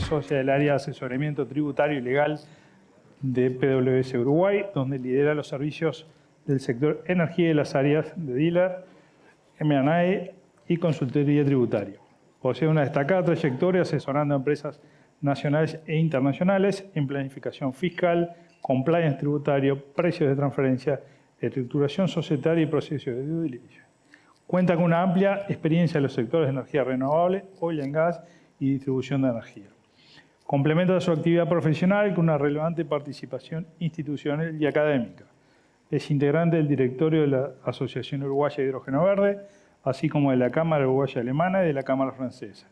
es socia del área de asesoramiento tributario y legal de PwC Uruguay, donde lidera los servicios del sector energía y las áreas de dealer, M&A y consultoría tributaria. Posee una destacada trayectoria asesorando a empresas nacionales e internacionales en planificación fiscal, compliance tributario, precios de transferencia, estructuración societaria y procesos de due diligence. Cuenta con una amplia experiencia en los sectores de energía renovable, oil and gas y distribución de energía. Complementa su actividad profesional con una relevante participación institucional y académica. Es integrante del directorio de la Asociación Uruguaya de Hidrógeno Verde, así como de la Cámara Uruguaya Alemana y de la Cámara Francesa.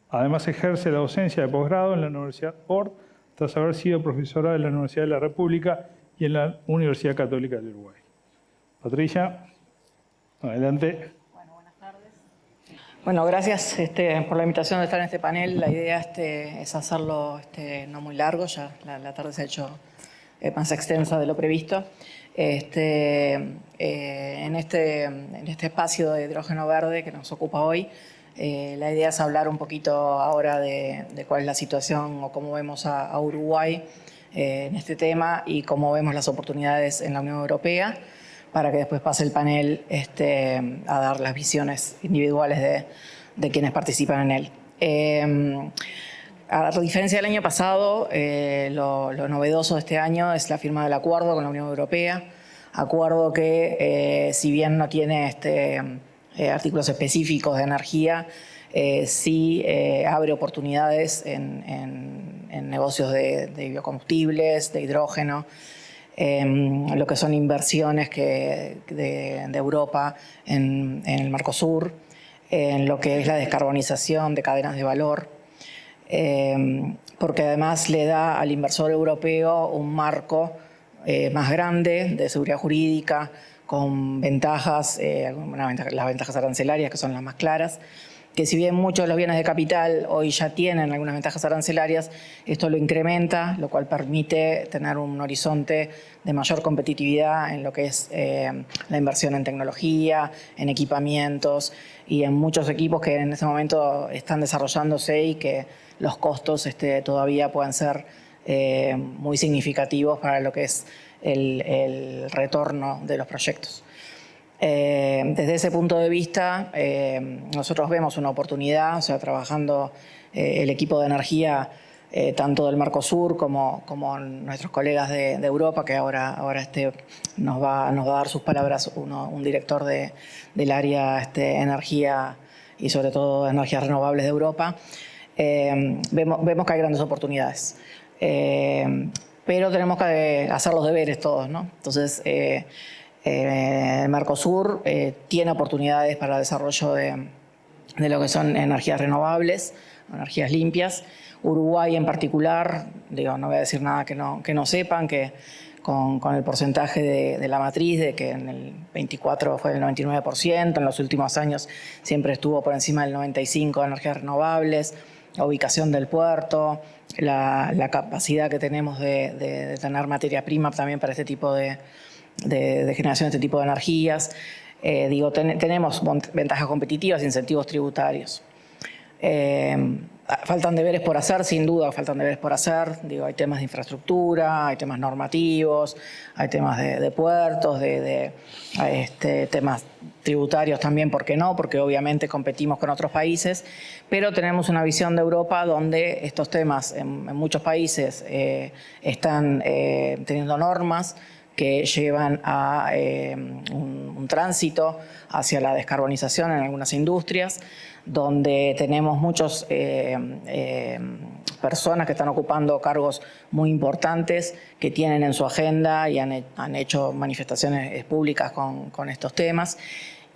Además, ejerce la docencia de posgrado en la Universidad Ort, tras haber sido profesora de la Universidad de la República y en la Universidad Católica de Uruguay. Patricia, adelante. Bueno, buenas tardes. Bueno, gracias por la invitación de estar en este panel. La idea es hacerlo no muy largo, ya la tarde se ha hecho más extensa de lo previsto. En este espacio de hidrógeno verde que nos ocupa hoy, la idea es hablar un poquito ahora de cuál es la situación o cómo vemos a Uruguay en este tema y cómo vemos las oportunidades en la Unión Europea, para que después pase el panel a dar las visiones individuales de quienes participan en él. A diferencia del año pasado, lo novedoso de este año es la firma del acuerdo con la Unión Europea, acuerdo que si bien no tiene artículos específicos de energía, sí abre oportunidades en negocios de biocombustibles, de hidrógeno, lo que son inversiones de Europa en el Mercosur, en lo que es la descarbonización de cadenas de valor, porque además le da al inversor europeo un marco más grande de seguridad jurídica, con ventajas, las ventajas arancelarias que son las más claras, que si bien muchos de los bienes de capital hoy ya tienen algunas ventajas arancelarias, esto lo incrementa, lo cual permite tener un horizonte de mayor competitividad en lo que es la inversión en tecnología, en equipamientos y en muchos equipos que en este momento están desarrollándose y que los costos todavía pueden ser muy significativos para lo que es el retorno de los proyectos. Desde ese punto de vista, nosotros vemos una oportunidad, o sea, trabajando el equipo de energía, tanto del Mercosur como nuestros colegas de Europa, que ahora nos va a dar sus palabras un director del área energía y sobre todo energías renovables de Europa. Vemos que hay grandes oportunidades, pero tenemos que hacer los deberes todos, ¿no? Entonces, el Mercosur tiene oportunidades para el desarrollo de lo que son energías renovables, energías limpias. Uruguay en particular, no voy a decir nada que no sepan, que con el porcentaje de la matriz, de que en el 24 fue el 99%, en los últimos años siempre estuvo por encima del 95% de energías renovables, la ubicación del puerto, la capacidad que tenemos de tener materia prima también para este tipo de generación de este tipo de energías. Tenemos ventajas competitivas, incentivos tributarios. Faltan deberes por hacer, sin duda faltan deberes por hacer. Hay temas de infraestructura, hay temas normativos, hay temas de puertos, temas tributarios también, ¿por qué no? Porque obviamente competimos con otros países, pero tenemos una visión de Europa donde estos temas en muchos países están teniendo normas que llevan a un tránsito hacia la descarbonización en algunas industrias, donde tenemos muchas personas que están ocupando cargos muy importantes, que tienen en su agenda y han hecho manifestaciones públicas con estos temas,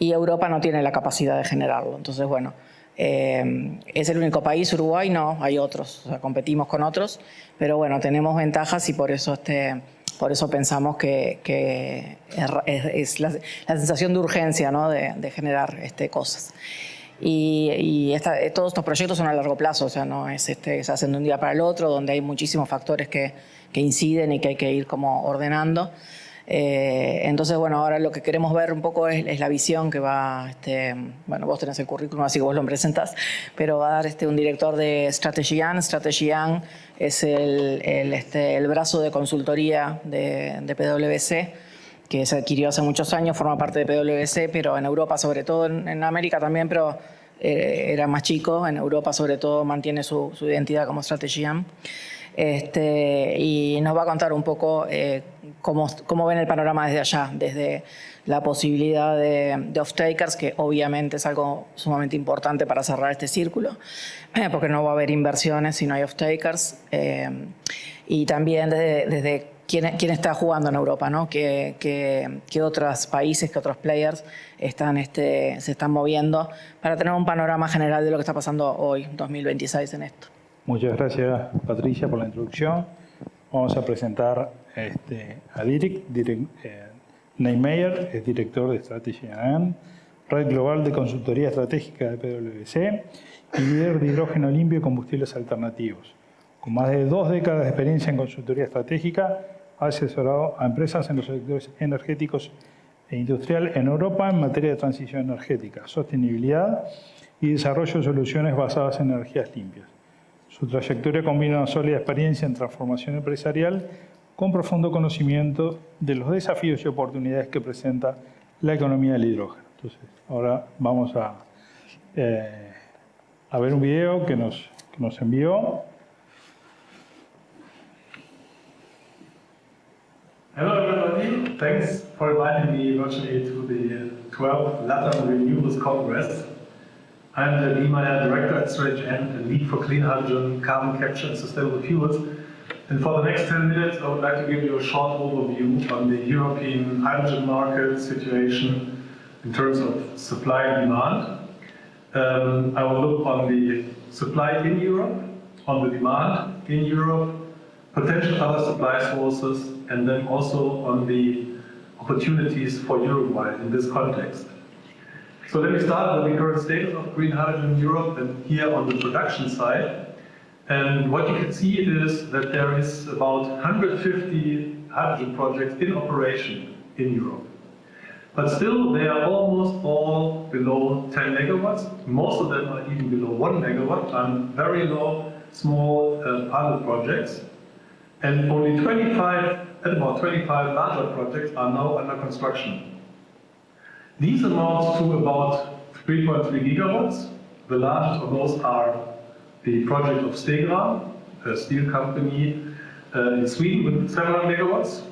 y Europa no tiene la capacidad de generarlo. Entonces, bueno, ¿es el único país, Uruguay? No, hay otros, o sea, competimos con otros, pero bueno, tenemos ventajas y por eso pensamos que es la sensación de urgencia, ¿no? de generar cosas. Y todos estos proyectos son a largo plazo, o sea, no es se hacen de un día para el otro, donde hay muchísimos factores que inciden y que hay que ir como ordenando. Entonces, bueno, ahora lo que queremos ver un poco es la visión que va, bueno, vos tenés el currículum, así que vos lo presentás, pero va a dar un director de StrategyYan. StrategyYan es el brazo de consultoría de PwC, que se adquirió hace muchos años, forma parte de PwC, pero en Europa, sobre todo, en América también, pero era más chico. En Europa, sobre todo, mantiene su identidad como StrategyYan. Y nos va a contar un poco cómo ven el panorama desde allá, desde la posibilidad de off-takers, que obviamente es algo sumamente importante para cerrar este círculo, porque no va a haber inversiones si no hay off-takers, y también desde quién está jugando en Europa, ¿no? ¿Qué otros países, qué otros players se están moviendo, para tener un panorama general de lo que está pasando hoy, 2026, en esto. Muchas gracias, Patricia, por la introducción. Vamos a presentar a Dirk Nijmeijer, es director de StrategyYan, red global de consultoría estratégica de PwC y líder de hidrógeno limpio y combustibles alternativos. Con más de 2 décadas de experiencia en consultoría estratégica, ha asesorado a empresas en los sectores energéticos e industrial en Europa en materia de transición energética, sostenibilidad y desarrollo de soluciones basadas en energías limpias. Su trayectoria combina una sólida experiencia en transformación empresarial con profundo conocimiento de los desafíos y oportunidades que presenta la economía del hidrógeno. Entonces, ahora vamos a ver un video que nos envió. Hello everybody, thanks for inviting me virtually to the 12th LATAM Renewables Congress. I'm the Nijmeijer Director at StrategyYan and lead for clean hydrogen, carbon capture and sustainable fuels. And for the next 10 minutes, I would like to give you a short overview on the European hydrogen market situation in terms of supply and demand. I will look on the supply in Europe, on the demand in Europe, potential other supply sources, and then also on the opportunities for Uruguay in this context. So let me start with the current status of green hydrogen in Europe and here on the production side. And what you can see is that there is about 150 hydrogen projects in operation in Europe. But still, they are almost all below 10 megawatts. Most of them are even below 1 megawatt on very low, small pilot projects. And only about 25 larger projects are now under construction. These amount to about 3.3 gigawatts. The largest of those are the project of Stegra, a steel company in Sweden with 700 megawatts.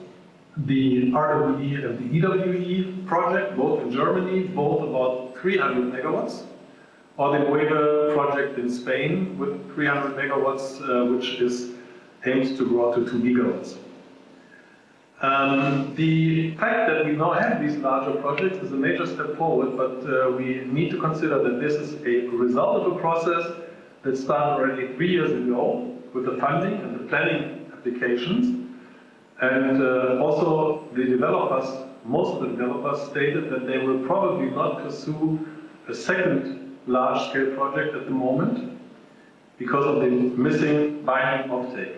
The RWE and the EWE project, both in Germany, both about 300 megawatts. Or the Mueve project in Spain with 300 megawatts, which is aimed to grow to 2 gigawatts. The fact that we now have these larger projects is a major step forward, but we need to consider that this is a result of a process that started already 3 years ago with the funding and the planning applications. And also the developers, most of the developers stated that they will probably not pursue a second large-scale project at the moment because of the missing binding offtake.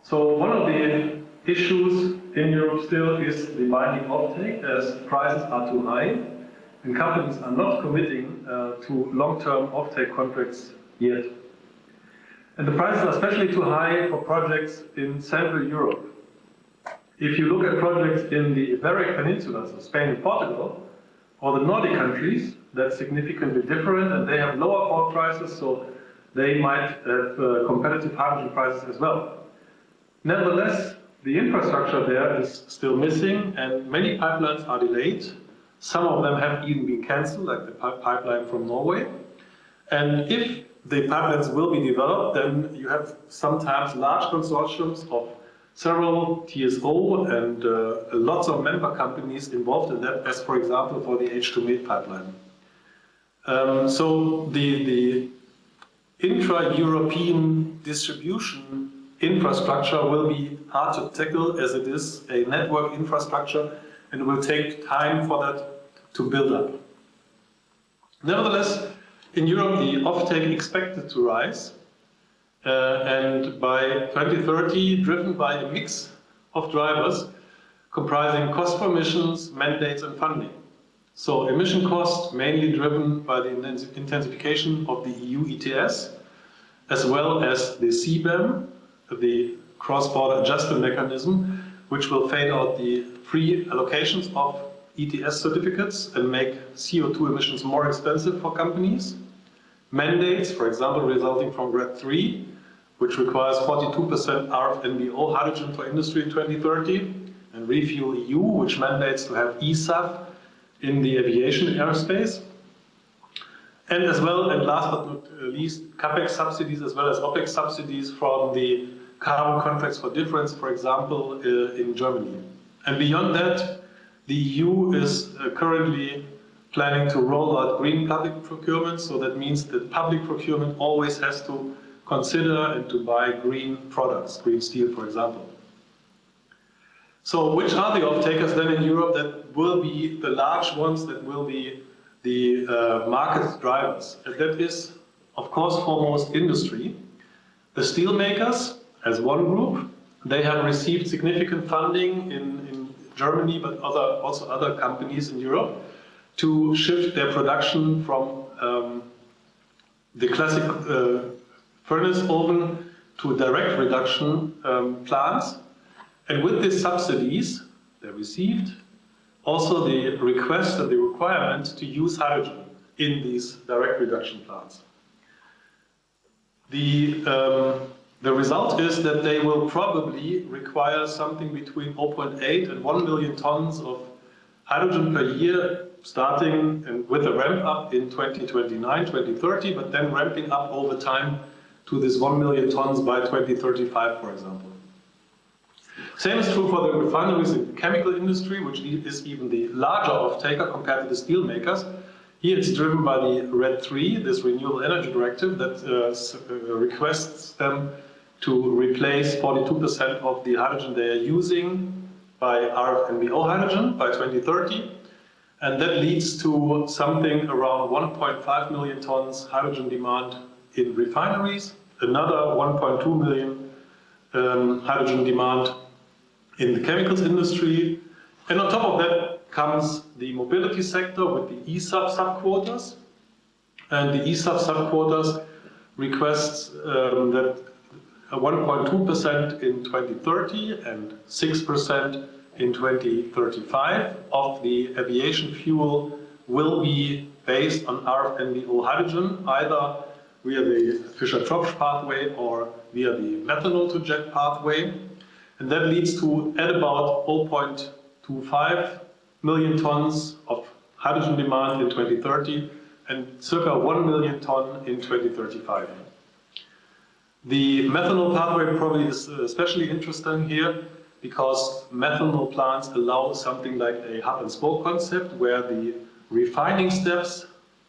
So one of the issues in Europe still is the binding offtake, as prices are too high and companies are not committing to long-term offtake contracts yet. And the prices are especially too high for projects in Central Europe. If you look at projects in the Iberian Peninsula, so Spain and Portugal, or the Nordic countries, that's significantly different, and they have lower power prices, so they might have competitive hydrogen prices as well. Nevertheless, the infrastructure there is still missing, and many pipelines are delayed. Some of them have even been cancelled, like the pipeline from Norway. And if the pipelines will be developed, then you have sometimes large consortiums of several TSO and lots of member companies involved in that, as for example for the H2Med pipeline. So the intra-European distribution infrastructure will be hard to tackle, as it is a network infrastructure, and it will take time for that to build up. Nevertheless, in Europe, the offtake expected to rise, and by 2030, driven by a mix of drivers, comprising cost for emissions, mandates, and funding. So emission costs mainly driven by the intensification of the EU ETS, as well as the CBAM, the cross-border adjustment mechanism, which will fade out the free allocations of ETS certificates and make CO2 emissions more expensive for companies. Mandates, for example, resulting from RED III, which requires 42% RFNBO hydrogen for industry in 2030, and Refuel EU, which mandates to have eSAF in the aviation aerospace. And as well, and last but not least, CAPEX subsidies as well as OPEX subsidies from the carbon contracts for difference, for example, in Germany. And beyond that, the EU is currently planning to roll out green public procurement, so that means that public procurement always has to consider and to buy green products, green steel, for example. So which are the off-takers then in Europe that will be the large ones that will be the market drivers? And that is, of course, foremost industry. The steel makers, as one group, they have received significant funding in Germany, but also other companies in Europe, to shift their production from the classic furnace oven to direct reduction plants. And with these subsidies they received, also the request and the requirement to use hydrogen in these direct reduction plants. The result is that they will probably require something between 0.8 and 1 million tons of hydrogen per year, starting with a ramp up in 2029, 2030, but then ramping up over time to this 1 million tons by 2035, for example. Same is true for the refineries in the chemical industry, which is even the larger off-taker compared to the steel makers. Here it's driven by the RED III, this Renewable Energy Directive, that requests them to replace 42% of the hydrogen they are using by RFNBO hydrogen by 2030. And that leads to something around 1.5 million tons hydrogen demand in refineries, another 1.2 million hydrogen demand in the chemicals industry. And on top of that comes the mobility sector with the eSAF subquotas. And the eSAF subquotas requests that 1.2% in 2030 and 6% in 2035 of the aviation fuel will be based on RFNBO hydrogen, either via the Fischer-Tropsch pathway or via the methanol to jet pathway. And that leads to at about 0.25 million tons of hydrogen demand in 2030 and circa 1 million ton in 2035. The methanol pathway probably is especially interesting here because methanol plants allow something like a hub and spoke concept where the refining steps,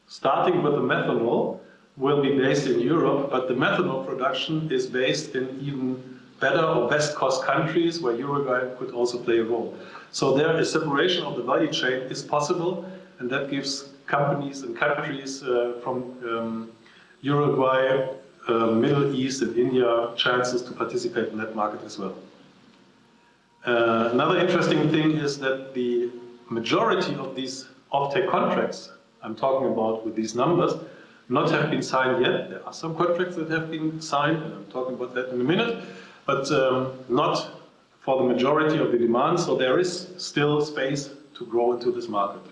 starting with the methanol, will be based in Europe, but the methanol production is based in even better or best cost countries where Uruguay could also play a role. So there a separation of the value chain is possible, and that gives companies and countries from Uruguay, Middle East and India chances to participate in that market as well. Another interesting thing is that the majority of these offtake contracts I'm talking about with these numbers not have been signed yet. There are some contracts that have been signed, and I'm talking about that in a minute, but not for the majority of the demand, so there is still space to grow into this market.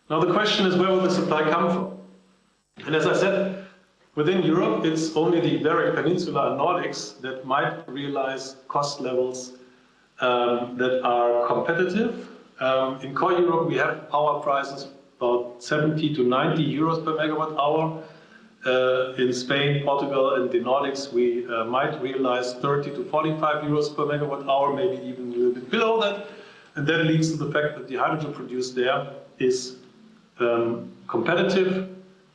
Now the question is, where will the supply come from? And as I said, within Europe, it's only the Iberian Peninsula and Nordics that might realize cost levels that are competitive. In core Europe, we have power prices about 70 to 90 euros per megawatt hour. In Spain, Portugal, and the Nordics, we might realize 30 to 45 euros per megawatt hour, maybe even a little bit below that. And that leads to the fact that the hydrogen produced there is competitive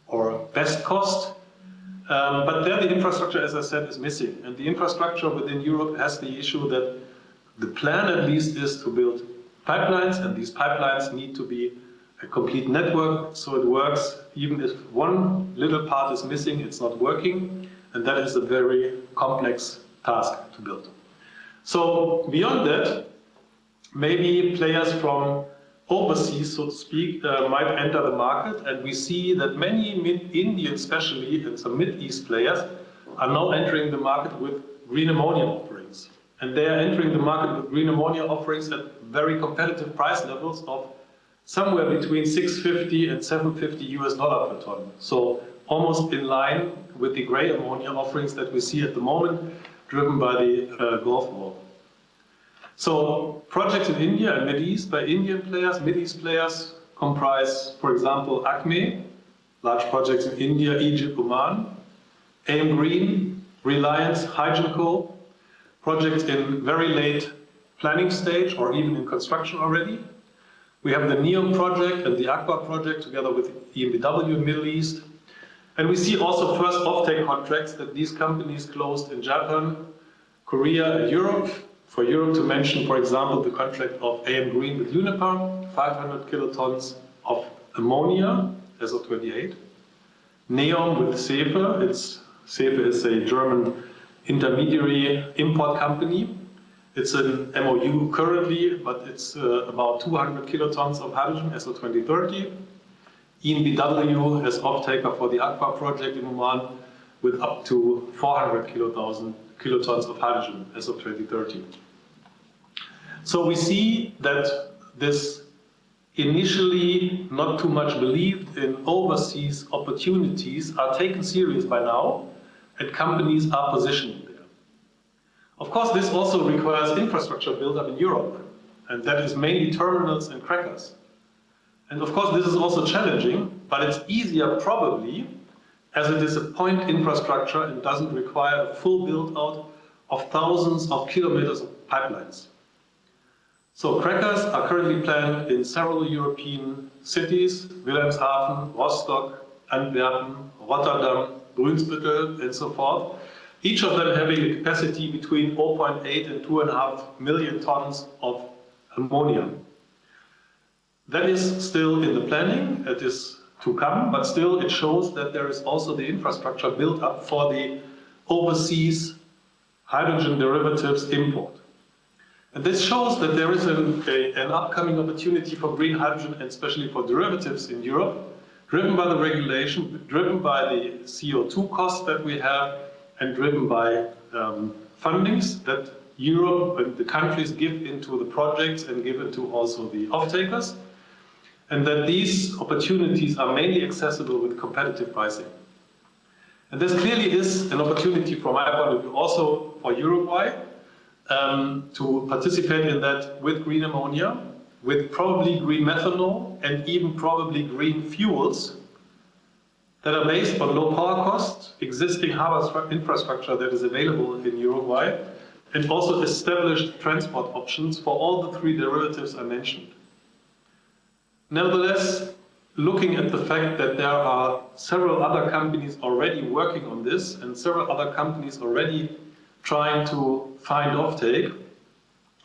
or best cost. But there the infrastructure, as I said, is missing. And the infrastructure within Europe has the issue that the plan at least is to build pipelines, and these pipelines need to be a complete network, so it works. Even if one little part is missing, it's not working, and that is a very complex task to build. So beyond that, maybe players from overseas, so to speak, might enter the market. And we see that many Indian, especially, and some Mid-East players are now entering the market with green ammonia offerings. And they are entering the market with green ammonia offerings at very competitive price levels of somewhere between 650 and 750 US dollar per ton. So almost in line with the gray ammonia offerings that we see at the moment, driven by the Gulf War. So projects in India and Mid-East by Indian players, Mid-East players comprise, for example, ACME, large projects in India, Egypt, Oman, AM Green, Reliance, Hygenco, projects in very late planning stage or even in construction already. We have the NEOM project and the Aqua project together with EnBW in Middle East. And we see also first offtake contracts that these companies closed in Japan, Korea, and Europe. For Europe, to mention, for example, the contract of AM Green with Uniper, 500 kilotons of ammonia as of 28. NEOM with SEFE. SEFE is a German intermediary import company. It's an MOU currently, but it's about 200 kilotons of hydrogen as of 2030. EnBW has off-taker for the Aqua project in Oman with up to 400 kilotons of hydrogen as of 2030. So we see that this initially not too much believed in overseas opportunities are taken serious by now, and companies are positioning there. Of course, this also requires infrastructure build-up in Europe, and that is mainly terminals and crackers. And of course, this is also challenging, but it's easier probably as it is a point infrastructure and doesn't require a full build-out of thousands of kilometers of pipelines. So crackers are currently planned in several European cities, Wilhelmshaven, Rostock, Antwerpen, Rotterdam, Brunsbüttel, and so forth. Each of them having a capacity between 0.8 and 2.5 million tons of ammonia. That is still in the planning, it is to come, but still it shows that there is also the infrastructure built up for the overseas hydrogen derivatives import. And this shows that there is an upcoming opportunity for green hydrogen and especially for derivatives in Europe, driven by the regulation, driven by the CO2 costs that we have, and driven by fundings that Europe and the countries give into the projects and give into also the off-takers, and that these opportunities are mainly accessible with competitive pricing. And this clearly is an opportunity from my point of view also for Uruguay to participate in that with green ammonia, with probably green methanol, and even probably green fuels that are based on low power costs, existing harbor infrastructure that is available in Uruguay, and also established transport options for all the three derivatives I mentioned. Nevertheless, looking at the fact that there are several other companies already working on this and several other companies already trying to find offtake,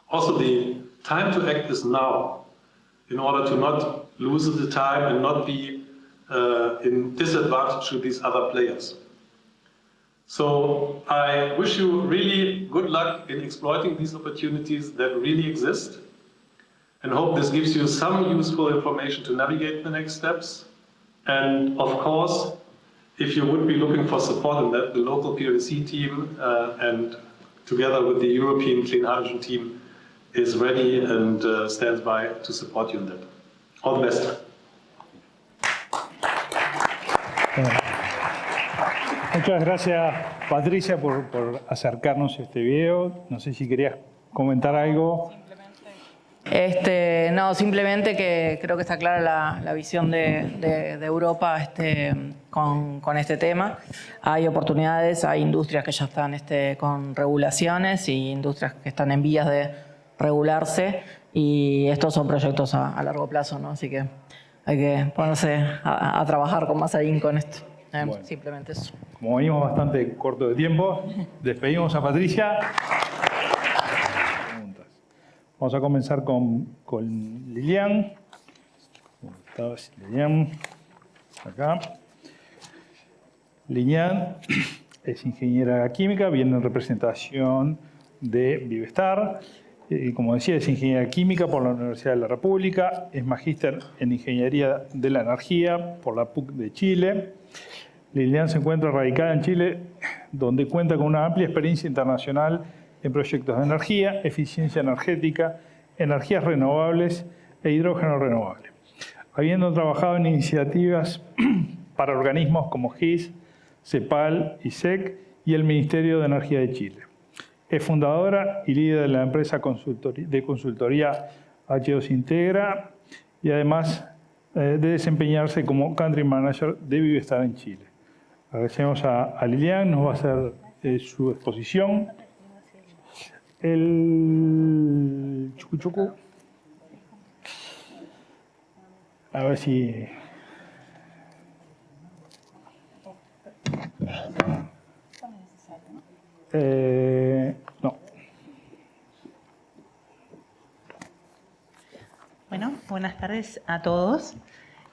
also the time to act is now, in order to not lose the time and not be in disadvantage to these other players. So I wish you really good luck in exploiting these opportunities that really exist, and hope this gives you some useful information to navigate the next steps. And of course, if you would be looking for support in that, the local PwC team and together with the European Clean Hydrogen team is ready and stands by to support you in that. All the best. Muchas gracias, Patricia, por acercarnos a este video. No sé si querías comentar algo. No, simplemente que creo que está clara la visión de Europa con este tema. Hay oportunidades, hay industrias que ya están con regulaciones y industrias que están en vías de regularse, y estos son proyectos a largo plazo, ¿no? Así que hay que ponerse a trabajar con más ahínco con esto. Bueno, simplemente eso. Como venimos bastante corto de tiempo, despedimos a Patricia. Vamos a comenzar con Lilian. ¿Cómo estás, Lilian? Acá. Lilian es ingeniera química, viene en representación de Vivestar. Como decía, es ingeniera química por la Universidad de la República, es magíster en Ingeniería de la Energía por la PUC de Chile. Lilian se encuentra radicada en Chile, donde cuenta con una amplia experiencia internacional en proyectos de energía, eficiencia energética, energías renovables e hidrógeno renovable, habiendo trabajado en iniciativas para organismos como GIS, CEPAL, ISEC y el Ministerio de Energía de Chile. Es fundadora y líder de la empresa de consultoría H2 Integra y además de desempeñarse como Country Manager de Vivestar en Chile. Agradecemos a Lilian, nos va a hacer su exposición. El chucu. A ver si... no. Bueno, buenas tardes a todos.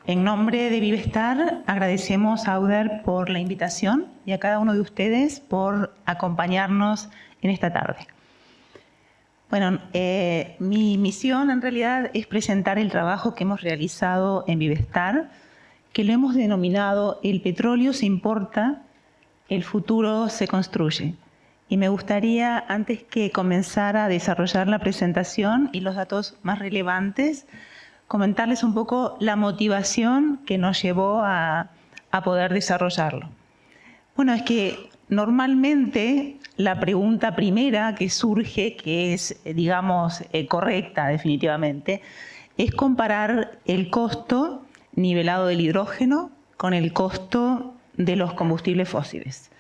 En nombre de Vivestar agradecemos a Auder por la invitación y a cada uno de ustedes por acompañarnos en esta tarde. Bueno, mi misión en realidad es presentar el trabajo que hemos realizado en Vivestar, que lo hemos denominado El petróleo se importa, el futuro se construye. Y me gustaría, antes que comenzara a desarrollar la presentación y los datos más relevantes, comentarles un poco la motivación que nos llevó a poder desarrollarlo. Bueno, es que normalmente la pregunta primera que surge, que es, digamos, correcta definitivamente, es comparar el costo nivelado del hidrógeno con el costo de los combustibles fósiles.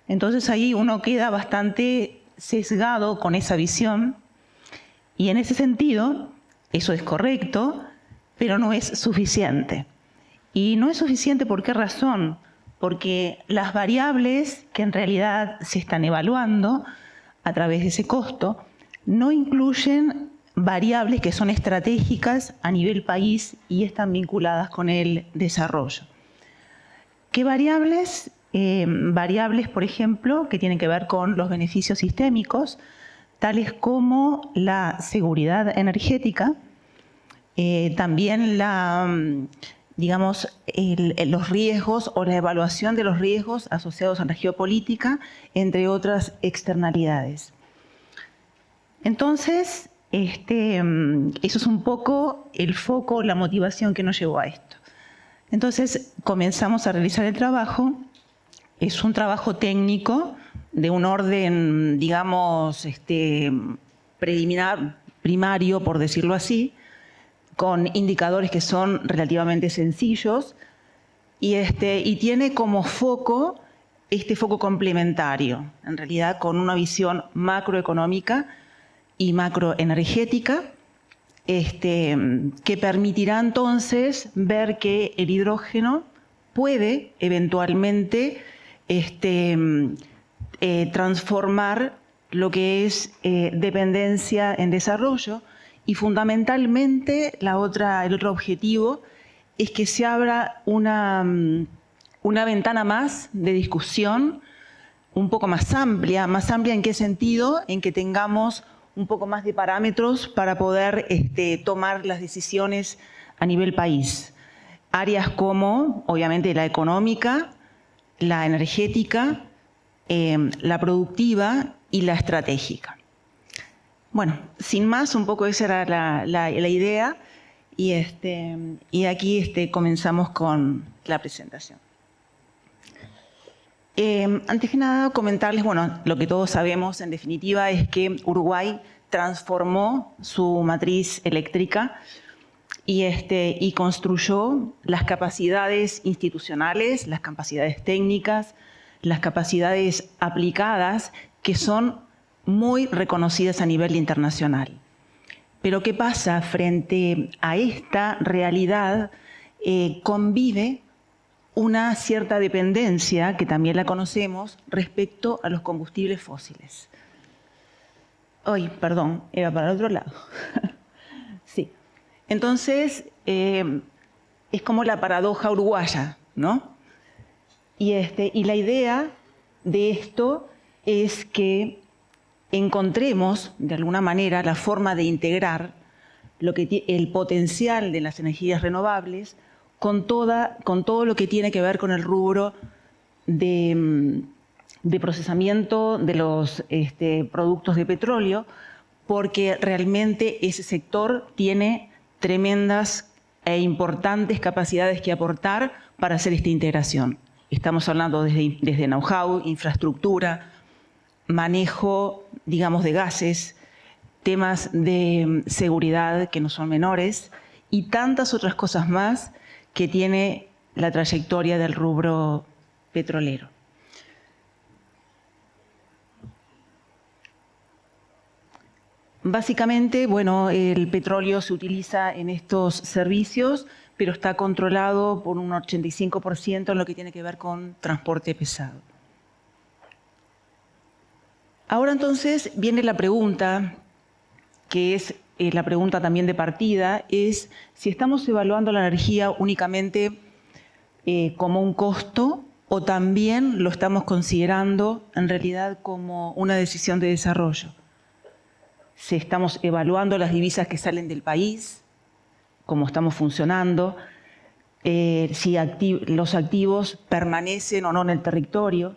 Entonces ahí uno queda bastante sesgado con esa visión y en ese sentido eso es correcto, pero no es suficiente. Y no es suficiente ¿por qué razón? Porque las variables que en realidad se están evaluando a través de ese costo no incluyen variables que son estratégicas a nivel país y están vinculadas con el desarrollo. ¿Qué variables? Variables, por ejemplo, que tienen que ver con los beneficios sistémicos, tales como la seguridad energética, también los riesgos o la evaluación de los riesgos asociados a la geopolítica, entre otras externalidades. Entonces, eso es un poco el foco, la motivación que nos llevó a esto. Entonces, comenzamos a realizar el trabajo. Es un trabajo técnico de un orden, digamos, primario, por decirlo así, con indicadores que son relativamente sencillos y tiene como foco este foco complementario, en realidad con una visión macroeconómica y macroenergética, que permitirá entonces ver que el hidrógeno puede eventualmente transformar lo que es dependencia en desarrollo y fundamentalmente el otro objetivo es que se abra una ventana más de discusión un poco más amplia. ¿Más amplia en qué sentido? En que tengamos un poco más de parámetros para poder tomar las decisiones a nivel país. Áreas como, obviamente, la económica, la energética, la productiva y la estratégica. Bueno, sin más, un poco esa era la idea y aquí comenzamos con la presentación. Antes que nada, comentarles, bueno, lo que todos sabemos en definitiva es que Uruguay transformó su matriz eléctrica y construyó las capacidades institucionales, las capacidades técnicas, las capacidades aplicadas que son muy reconocidas a nivel internacional. Pero ¿qué pasa? Frente a esta realidad convive una cierta dependencia, que también la conocemos, respecto a los combustibles fósiles. Ay, perdón, era para el otro lado. Sí. Entonces, es como la paradoja uruguaya, ¿no? Y la idea de esto es que encontremos, de alguna manera, la forma de integrar el potencial de las energías renovables con todo lo que tiene que ver con el rubro de procesamiento de los productos de petróleo, porque realmente ese sector tiene tremendas e importantes capacidades que aportar para hacer esta integración. Estamos hablando desde know-how, infraestructura, manejo, digamos, de gases, temas de seguridad que no son menores y tantas otras cosas más que tiene la trayectoria del rubro petrolero. Básicamente, bueno, el petróleo se utiliza en estos servicios, pero está controlado por un 85% en lo que tiene que ver con transporte pesado. Ahora entonces viene la pregunta, que es la pregunta también de partida, es si estamos evaluando la energía únicamente como un costo o también lo estamos considerando en realidad como una decisión de desarrollo. Si estamos evaluando las divisas que salen del país, cómo estamos funcionando, si los activos permanecen o no en el territorio,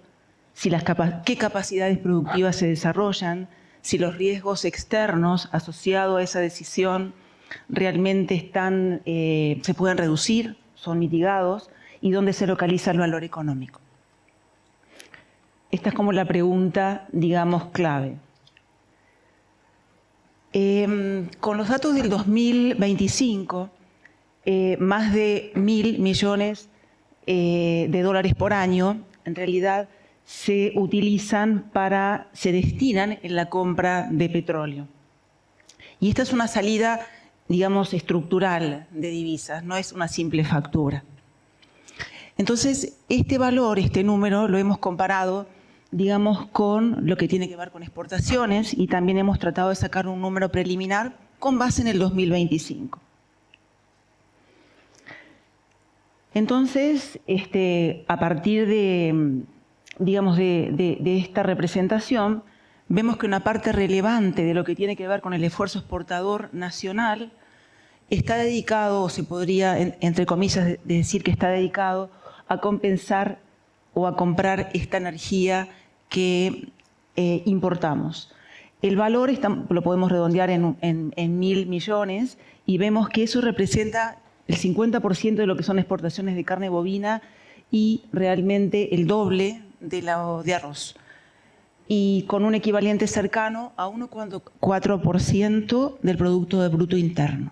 si qué capacidades productivas se desarrollan, si los riesgos externos asociados a esa decisión realmente se pueden reducir, son mitigados, y dónde se localiza el valor económico. Esta es como la pregunta, digamos, clave. Con los datos del 2025, más de 1.000 millones de dólares por año, en realidad, se destinan en la compra de petróleo. Y esta es una salida, digamos, estructural de divisas, no es una simple factura. Entonces, este valor, este número, lo hemos comparado, digamos, con lo que tiene que ver con exportaciones y también hemos tratado de sacar un número preliminar con base en el 2025. Entonces, a partir de, digamos, de esta representación, vemos que una parte relevante de lo que tiene que ver con el esfuerzo exportador nacional está dedicado, o se podría, entre comillas, decir que está dedicado a compensar o a comprar esta energía que importamos. El valor lo podemos redondear en 1.000 millones y vemos que eso representa el 50% de lo que son exportaciones de carne bovina y realmente el doble de arroz. Y con un equivalente cercano a 1,4% del Producto Bruto Interno.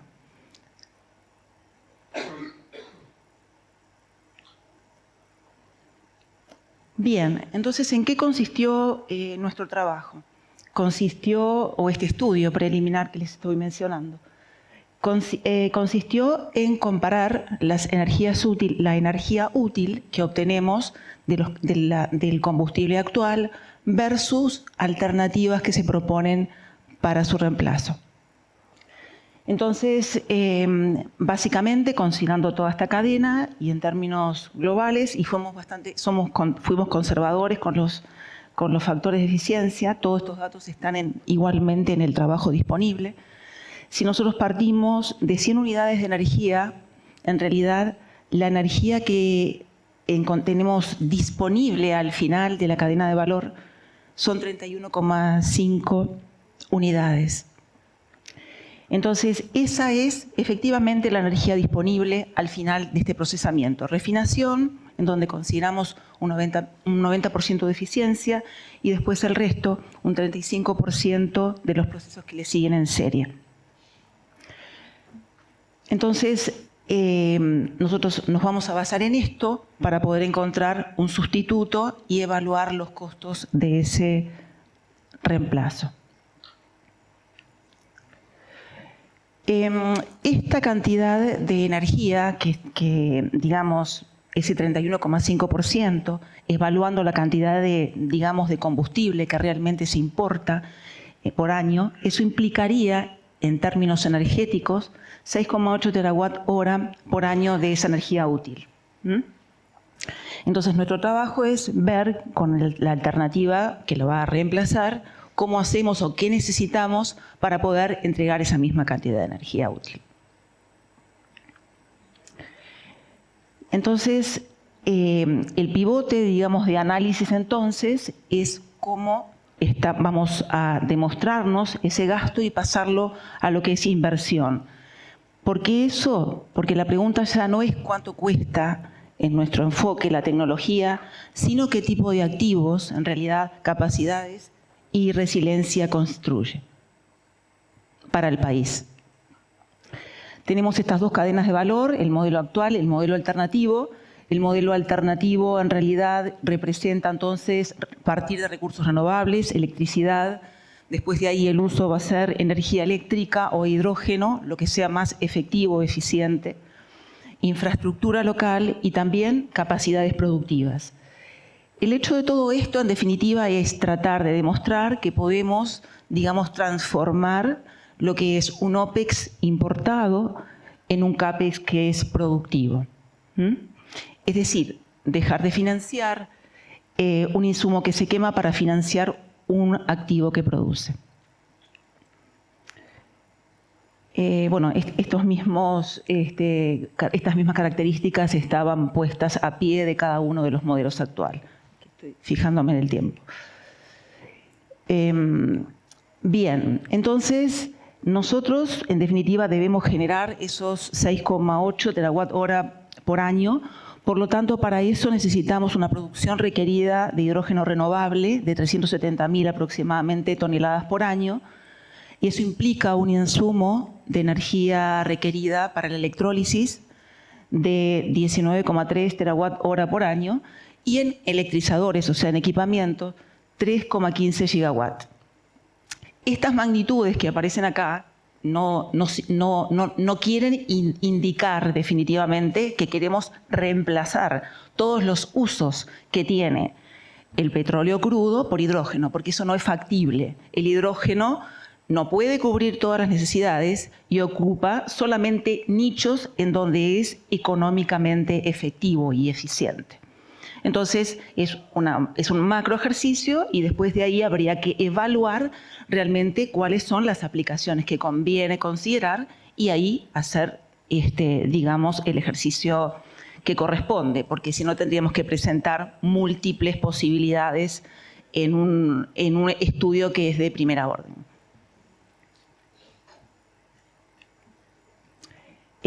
Bien, entonces, ¿en qué consistió nuestro trabajo? O este estudio preliminar que les estoy mencionando. Consistió en comparar la energía útil que obtenemos del combustible actual versus alternativas que se proponen para su reemplazo. Entonces, básicamente, considerando toda esta cadena y en términos globales, y fuimos conservadores con los factores de eficiencia, todos estos datos están igualmente en el trabajo disponible. Si nosotros partimos de 100 unidades de energía, en realidad la energía que tenemos disponible al final de la cadena de valor son 31,5 unidades. Entonces, esa es efectivamente la energía disponible al final de este procesamiento. Refinación, en donde consideramos un 90% de eficiencia, y después el resto, un 35% de los procesos que le siguen en serie. Entonces, nosotros nos vamos a basar en esto para poder encontrar un sustituto y evaluar los costos de ese reemplazo. Esta cantidad de energía, que digamos, ese 31,5%, evaluando la cantidad de combustible que realmente se importa por año, eso implicaría, en términos energéticos, 6,8 terawatt-hora por año de esa energía útil. Entonces, nuestro trabajo es ver con la alternativa que lo va a reemplazar cómo hacemos o qué necesitamos para poder entregar esa misma cantidad de energía útil. Entonces, el pivote, digamos, de análisis entonces es cómo vamos a demostrarnos ese gasto y pasarlo a lo que es inversión. ¿Por qué eso? Porque la pregunta ya no es cuánto cuesta en nuestro enfoque la tecnología, sino qué tipo de activos, en realidad, capacidades y resiliencia construye para el país. Tenemos estas dos cadenas de valor, el modelo actual, el modelo alternativo. El modelo alternativo en realidad representa entonces partir de recursos renovables, electricidad. Después de ahí el uso va a ser energía eléctrica o hidrógeno, lo que sea más efectivo, eficiente. Infraestructura local y también capacidades productivas. El hecho de todo esto, en definitiva, es tratar de demostrar que podemos, digamos, transformar lo que es un OPEX importado en un CAPEX que es productivo. Es decir, dejar de financiar un insumo que se quema para financiar un activo que produce. Bueno, estas mismas características estaban puestas a pie de cada uno de los modelos actuales. Estoy fijándome en el tiempo. Bien, entonces nosotros en definitiva debemos generar esos 6,8 terawatt-hora por año. Por lo tanto, para eso necesitamos una producción requerida de hidrógeno renovable de 370.000 aproximadamente toneladas por año. Y eso implica un insumo de energía requerida para la electrólisis de 19,3 terawatt-hora por año y en electrizadores, o sea, en equipamiento, 3,15 gigawatt. Estas magnitudes que aparecen acá no quieren indicar definitivamente que queremos reemplazar todos los usos que tiene el petróleo crudo por hidrógeno, porque eso no es factible. El hidrógeno no puede cubrir todas las necesidades y ocupa solamente nichos en donde es económicamente efectivo y eficiente. Entonces, es un macro ejercicio y después de ahí habría que evaluar realmente cuáles son las aplicaciones que conviene considerar y ahí hacer, digamos, el ejercicio que corresponde, porque si no tendríamos que presentar múltiples posibilidades en un estudio que es de primera orden.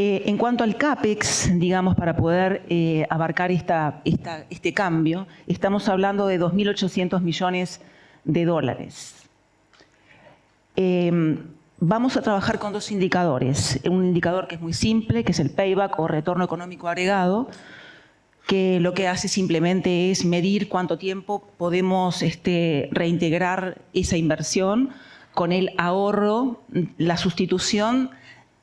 En cuanto al CAPEX, digamos, para poder abarcar este cambio, estamos hablando de 2.800 millones de dólares. Vamos a trabajar con dos indicadores. Un indicador que es muy simple, que es el payback o retorno económico agregado, que lo que hace simplemente es medir cuánto tiempo podemos reintegrar esa inversión con el ahorro, la sustitución,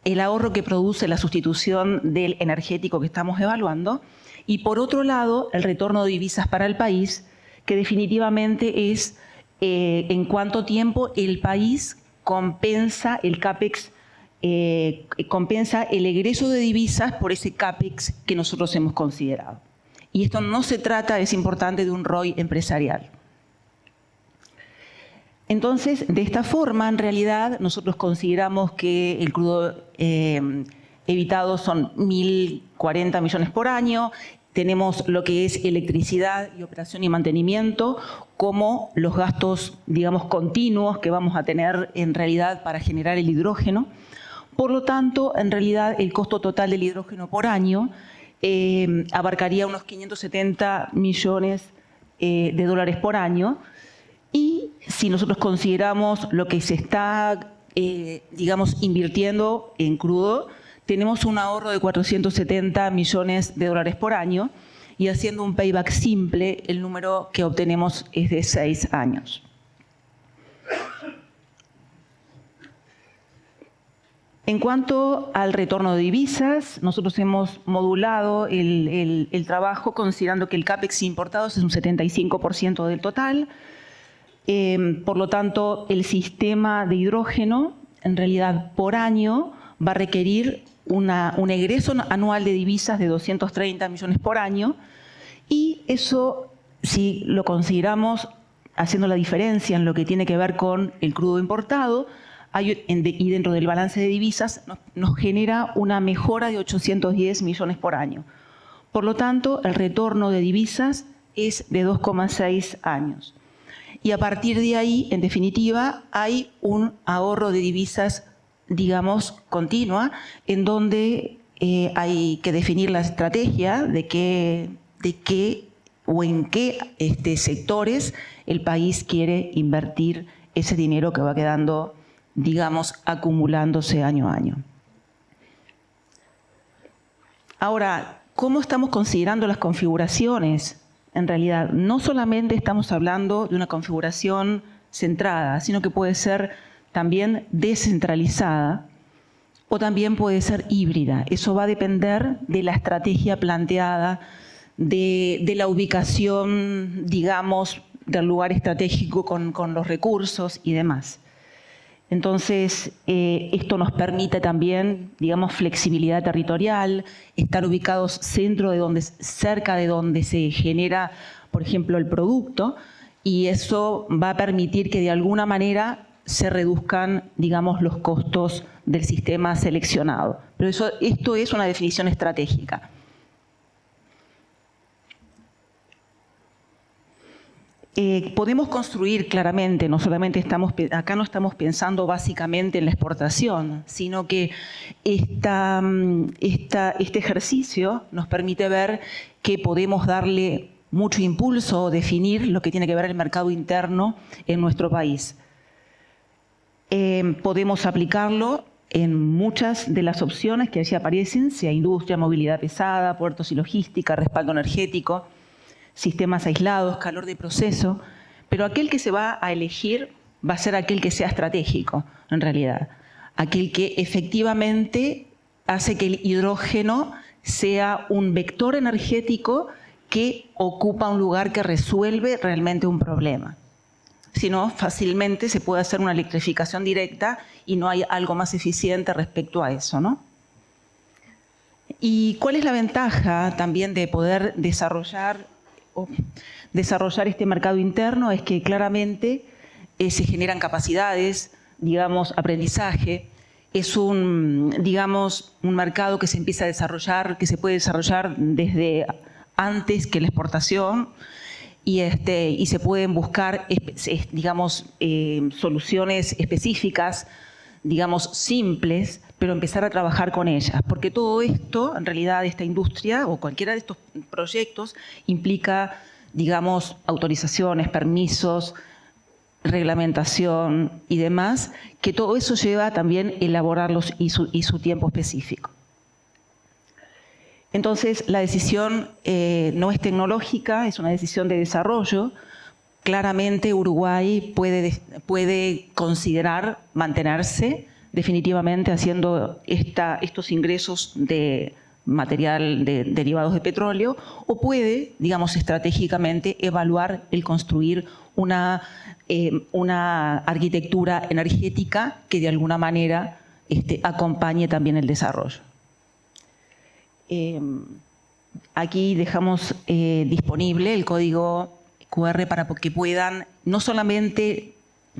el ahorro que produce la sustitución del energético que estamos evaluando, y por otro lado, el retorno de divisas para el país, que definitivamente es en cuánto tiempo el país compensa el CAPEX, compensa el egreso de divisas por ese CAPEX que nosotros hemos considerado. Y esto no se trata, es importante, de un ROI empresarial. Entonces, de esta forma, en realidad, nosotros consideramos que el crudo evitado son 1.040 millones por año. Tenemos lo que es electricidad y operación y mantenimiento, como los gastos, digamos, continuos que vamos a tener en realidad para generar el hidrógeno. Por lo tanto, en realidad, el costo total del hidrógeno por año abarcaría unos 570 millones de dólares por año. Y si nosotros consideramos lo que se está, digamos, invirtiendo en crudo, tenemos un ahorro de 470 millones de dólares por año y haciendo un payback simple, el número que obtenemos es de 6 años. En cuanto al retorno de divisas, nosotros hemos modulado el trabajo considerando que el CAPEX importado es un 75% del total. Por lo tanto, el sistema de hidrógeno, en realidad, por año, va a requerir un egreso anual de divisas de 230 millones por año, y eso, si lo consideramos haciendo la diferencia en lo que tiene que ver con el crudo importado, y dentro del balance de divisas nos genera una mejora de 810 millones por año. Por lo tanto, el retorno de divisas es de 2,6 años. Y a partir de ahí, en definitiva, hay un ahorro de divisas, digamos, continua, en donde hay que definir la estrategia de qué o en qué sectores el país quiere invertir ese dinero que va quedando, digamos, acumulándose año a año. Ahora, ¿cómo estamos considerando las configuraciones? En realidad, no solamente estamos hablando de una configuración centrada, sino que puede ser también descentralizada o también puede ser híbrida. Eso va a depender de la estrategia planteada, de la ubicación, digamos, del lugar estratégico con los recursos y demás. Entonces, esto nos permite también, digamos, flexibilidad territorial, estar ubicados cerca de donde se genera, por ejemplo, el producto, y eso va a permitir que de alguna manera se reduzcan, digamos, los costos del sistema seleccionado. Pero esto es una definición estratégica. Podemos construir claramente, no solamente acá no estamos pensando básicamente en la exportación, sino que este ejercicio nos permite ver que podemos darle mucho impulso o definir lo que tiene que ver el mercado interno en nuestro país. Podemos aplicarlo en muchas de las opciones que allí aparecen, sea industria, movilidad pesada, puertos y logística, respaldo energético, sistemas aislados, calor de proceso, pero aquel que se va a elegir va a ser aquel que sea estratégico, en realidad. Aquel que efectivamente hace que el hidrógeno sea un vector energético que ocupa un lugar que resuelve realmente un problema. Si no, fácilmente se puede hacer una electrificación directa y no hay algo más eficiente respecto a eso, ¿no? ¿Y cuál es la ventaja también de poder desarrollar este mercado interno? Es que claramente se generan capacidades, digamos, aprendizaje. Es un mercado que se empieza a desarrollar, que se puede desarrollar desde antes que la exportación y se pueden buscar, digamos, soluciones específicas, digamos, simples, pero empezar a trabajar con ellas. Porque todo esto, en realidad, esta industria o cualquiera de estos proyectos implica, digamos, autorizaciones, permisos, reglamentación y demás, que todo eso lleva también elaborarlos y su tiempo específico. Entonces, la decisión no es tecnológica, es una decisión de desarrollo. Claramente Uruguay puede considerar mantenerse definitivamente haciendo estos ingresos de material de derivados de petróleo, o puede, digamos, estratégicamente evaluar el construir una arquitectura energética que de alguna manera acompañe también el desarrollo. Aquí dejamos disponible el código QR para que puedan no solamente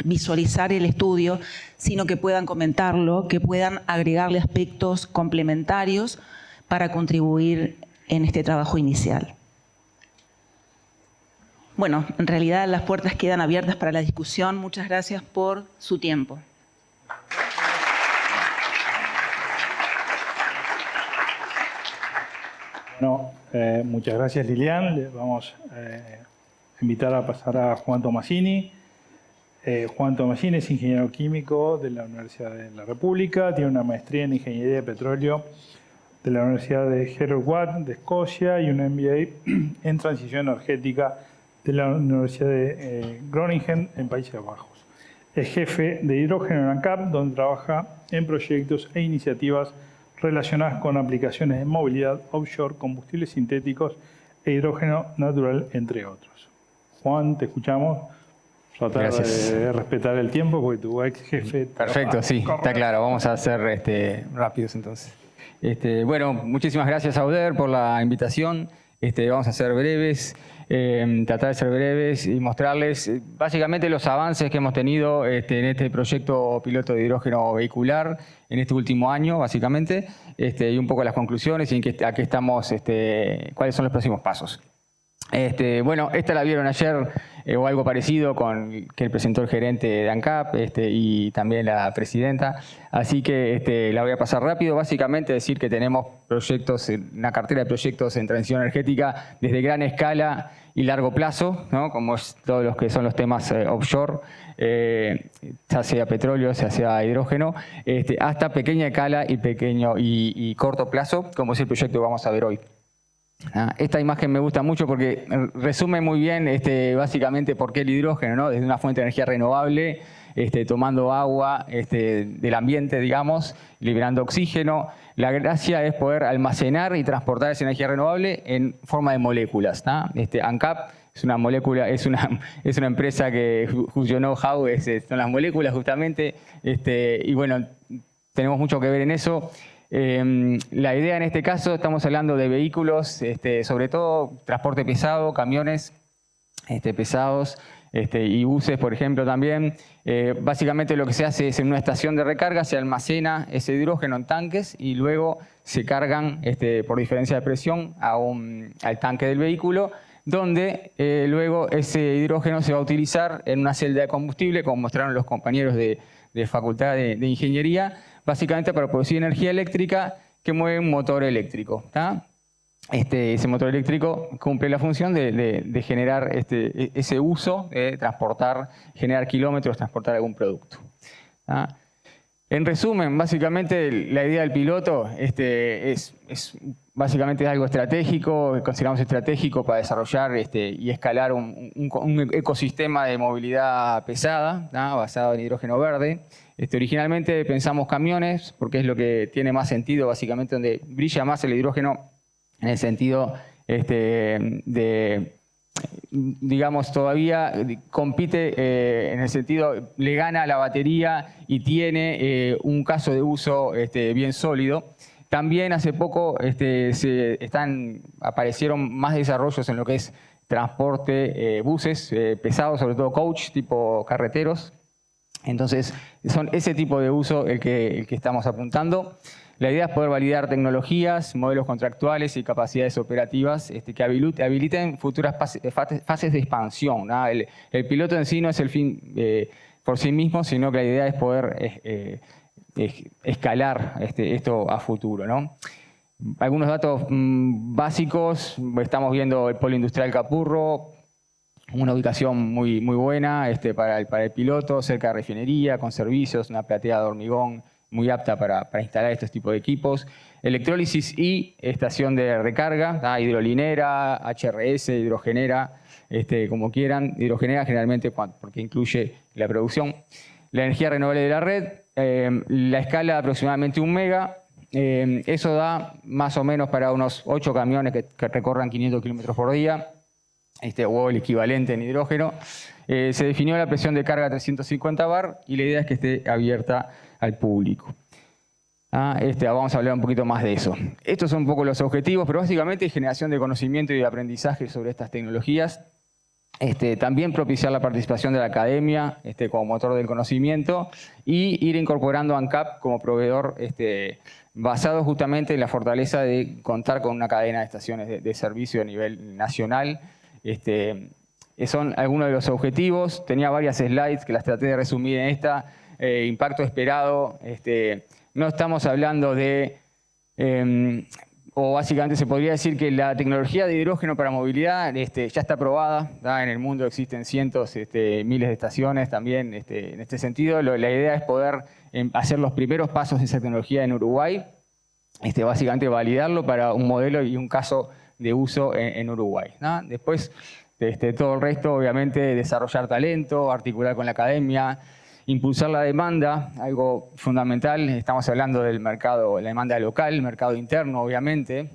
visualizar el estudio, sino que puedan comentarlo, que puedan agregarle aspectos complementarios para contribuir en este trabajo inicial. Bueno, en realidad las puertas quedan abiertas para la discusión. Muchas gracias por su tiempo. Bueno, muchas gracias, Lilian. Le vamos a invitar a pasar a Juan Tomasini. Juan Tomasini es ingeniero químico de la Universidad de la República, tiene una maestría en Ingeniería de Petróleo de la Universidad de Hertford de Escocia y un MBA en Transición Energética de la Universidad de Groningen en Países Bajos. Es jefe de hidrógeno en ANCAP, donde trabaja en proyectos e iniciativas relacionadas con aplicaciones de movilidad offshore, combustibles sintéticos e hidrógeno natural, entre otros. Juan, te escuchamos. Tratar de respetar el tiempo porque tu ex jefe... Perfecto, sí, está claro. Vamos a ser rápidos entonces. Bueno, muchísimas gracias a Auder por la invitación. Vamos a ser breves, tratar de ser breves y mostrarles básicamente los avances que hemos tenido en este proyecto piloto de hidrógeno vehicular en este último año, básicamente, y un poco las conclusiones y a qué estamos, cuáles son los próximos pasos. Bueno, esta la vieron ayer o algo parecido con que presentó el gerente de ANCAP y también la presidenta. Así que la voy a pasar rápido. Básicamente decir que tenemos proyectos, una cartera de proyectos en transición energética desde gran escala y largo plazo, ¿no? Como es todos los que son los temas offshore, ya sea petróleo, ya sea hidrógeno, hasta pequeña escala y pequeño y corto plazo, como es el proyecto que vamos a ver hoy. Esta imagen me gusta mucho porque resume muy bien básicamente por qué el hidrógeno, ¿no? Desde una fuente de energía renovable, tomando agua del ambiente, digamos, liberando oxígeno. La gracia es poder almacenar y transportar esa energía renovable en forma de moléculas, ¿no? ANCAP es una molécula, es una empresa que whose you know how, son las moléculas justamente, y bueno, tenemos mucho que ver en eso. La idea en este caso, estamos hablando de vehículos, sobre todo transporte pesado, camiones pesados y buses, por ejemplo, también. Básicamente lo que se hace es en una estación de recarga se almacena ese hidrógeno en tanques y luego se cargan por diferencia de presión al tanque del vehículo, donde luego ese hidrógeno se va a utilizar en una celda de combustible, como mostraron los compañeros de Facultad de Ingeniería, básicamente para producir energía eléctrica que mueve un motor eléctrico. Ese motor eléctrico cumple la función de generar ese uso, de transportar, generar kilómetros, transportar algún producto. En resumen, básicamente la idea del piloto es básicamente algo estratégico, consideramos estratégico para desarrollar y escalar un ecosistema de movilidad pesada, basado en hidrógeno verde. Originalmente pensamos camiones, porque es lo que tiene más sentido, básicamente donde brilla más el hidrógeno en el sentido digamos, todavía compite en el sentido, le gana a la batería y tiene un caso de uso bien sólido. También hace poco aparecieron más desarrollos en lo que es transporte, buses pesados, sobre todo coach, tipo carreteros. Entonces, son ese tipo de uso el que estamos apuntando. La idea es poder validar tecnologías, modelos contractuales y capacidades operativas que habiliten futuras fases de expansión, ¿no? El piloto en sí no es el fin por sí mismo, sino que la idea es poder escalar esto a futuro, ¿no? Algunos datos básicos, estamos viendo el polo industrial Capurro, una ubicación muy buena para el piloto, cerca de refinería, con servicios, una platea de hormigón muy apta para instalar estos tipos de equipos. Electrólisis y estación de recarga, hidrolinera, HRS, hidrogenera, como quieran. Hidrogenera generalmente porque incluye la producción. La energía renovable de la red, la escala de aproximadamente 1 mega. Eso da más o menos para unos 8 camiones que recorran 500 kilómetros por día. O el equivalente en hidrógeno. Se definió la presión de carga 350 bar y la idea es que esté abierta al público. Vamos a hablar un poquito más de eso. Estos son un poco los objetivos, pero básicamente generación de conocimiento y de aprendizaje sobre estas tecnologías. También propiciar la participación de la academia como motor del conocimiento y ir incorporando a ANCAP como proveedor basado justamente en la fortaleza de contar con una cadena de estaciones de servicio a nivel nacional. Son algunos de los objetivos. Tenía varias slides que las traté de resumir en esta. Impacto esperado. No estamos hablando de... o básicamente se podría decir que la tecnología de hidrógeno para movilidad ya está probada. En el mundo existen cientos, miles de estaciones también en este sentido. La idea es poder hacer los primeros pasos de esa tecnología en Uruguay. Básicamente validarlo para un modelo y un caso de uso en Uruguay, ¿no? Después, todo el resto, obviamente, desarrollar talento, articular con la academia, impulsar la demanda, algo fundamental. Estamos hablando del mercado, la demanda local, el mercado interno, obviamente,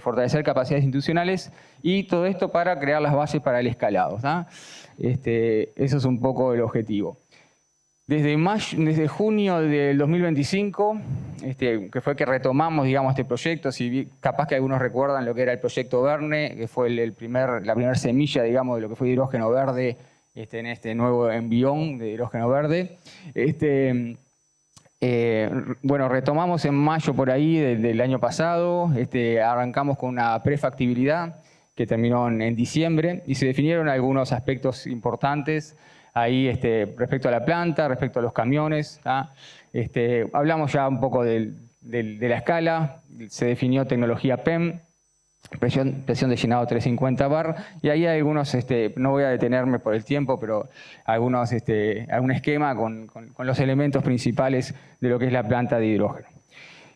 fortalecer capacidades institucionales y todo esto para crear las bases para el escalado, ¿no? Eso es un poco el objetivo. Desde junio del 2025, que fue que retomamos, digamos, este proyecto, capaz que algunos recuerdan lo que era el proyecto Verne, que fue la primera semilla, digamos, de lo que fue hidrógeno verde en este nuevo envión de hidrógeno verde. Bueno, retomamos en mayo por ahí del año pasado, arrancamos con una prefactibilidad que terminó en diciembre y se definieron algunos aspectos importantes ahí respecto a la planta, respecto a los camiones. Hablamos ya un poco de la escala, se definió tecnología PEM, presión de llenado 350 bar, y ahí hay algunos, no voy a detenerme por el tiempo, pero algún esquema con los elementos principales de lo que es la planta de hidrógeno.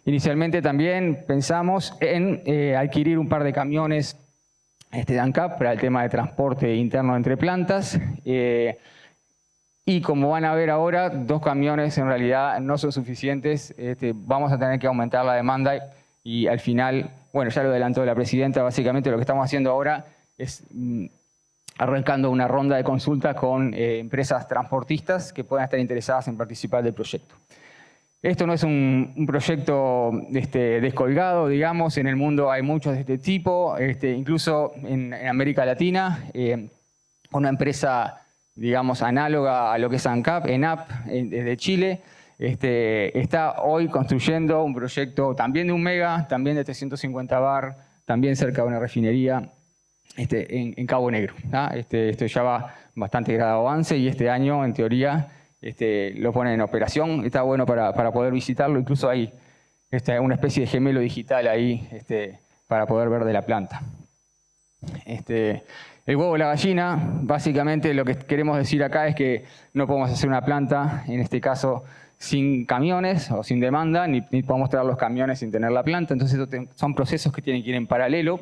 Inicialmente también pensamos en adquirir un par de camiones de ANCAP para el tema de transporte interno entre plantas, y como van a ver ahora, 2 camiones en realidad no son suficientes, vamos a tener que aumentar la demanda y al final, bueno, ya lo adelantó la presidenta, básicamente lo que estamos haciendo ahora es arrancando una ronda de consulta con empresas transportistas que puedan estar interesadas en participar del proyecto. Esto no es un proyecto descolgado, digamos, en el mundo hay muchos de este tipo, incluso en América Latina, una empresa, digamos, análoga a lo que es ANCAP, ENAP, desde Chile, está hoy construyendo un proyecto también de 1 mega, también de 350 bar, también cerca de una refinería en Cabo Negro. Esto ya va bastante grado de avance y este año, en teoría, lo ponen en operación. Está bueno para poder visitarlo, incluso hay una especie de gemelo digital ahí para poder ver de la planta. El huevo o la gallina, básicamente lo que queremos decir acá es que no podemos hacer una planta, en este caso, sin camiones o sin demanda, ni podemos traer los camiones sin tener la planta. Entonces son procesos que tienen que ir en paralelo.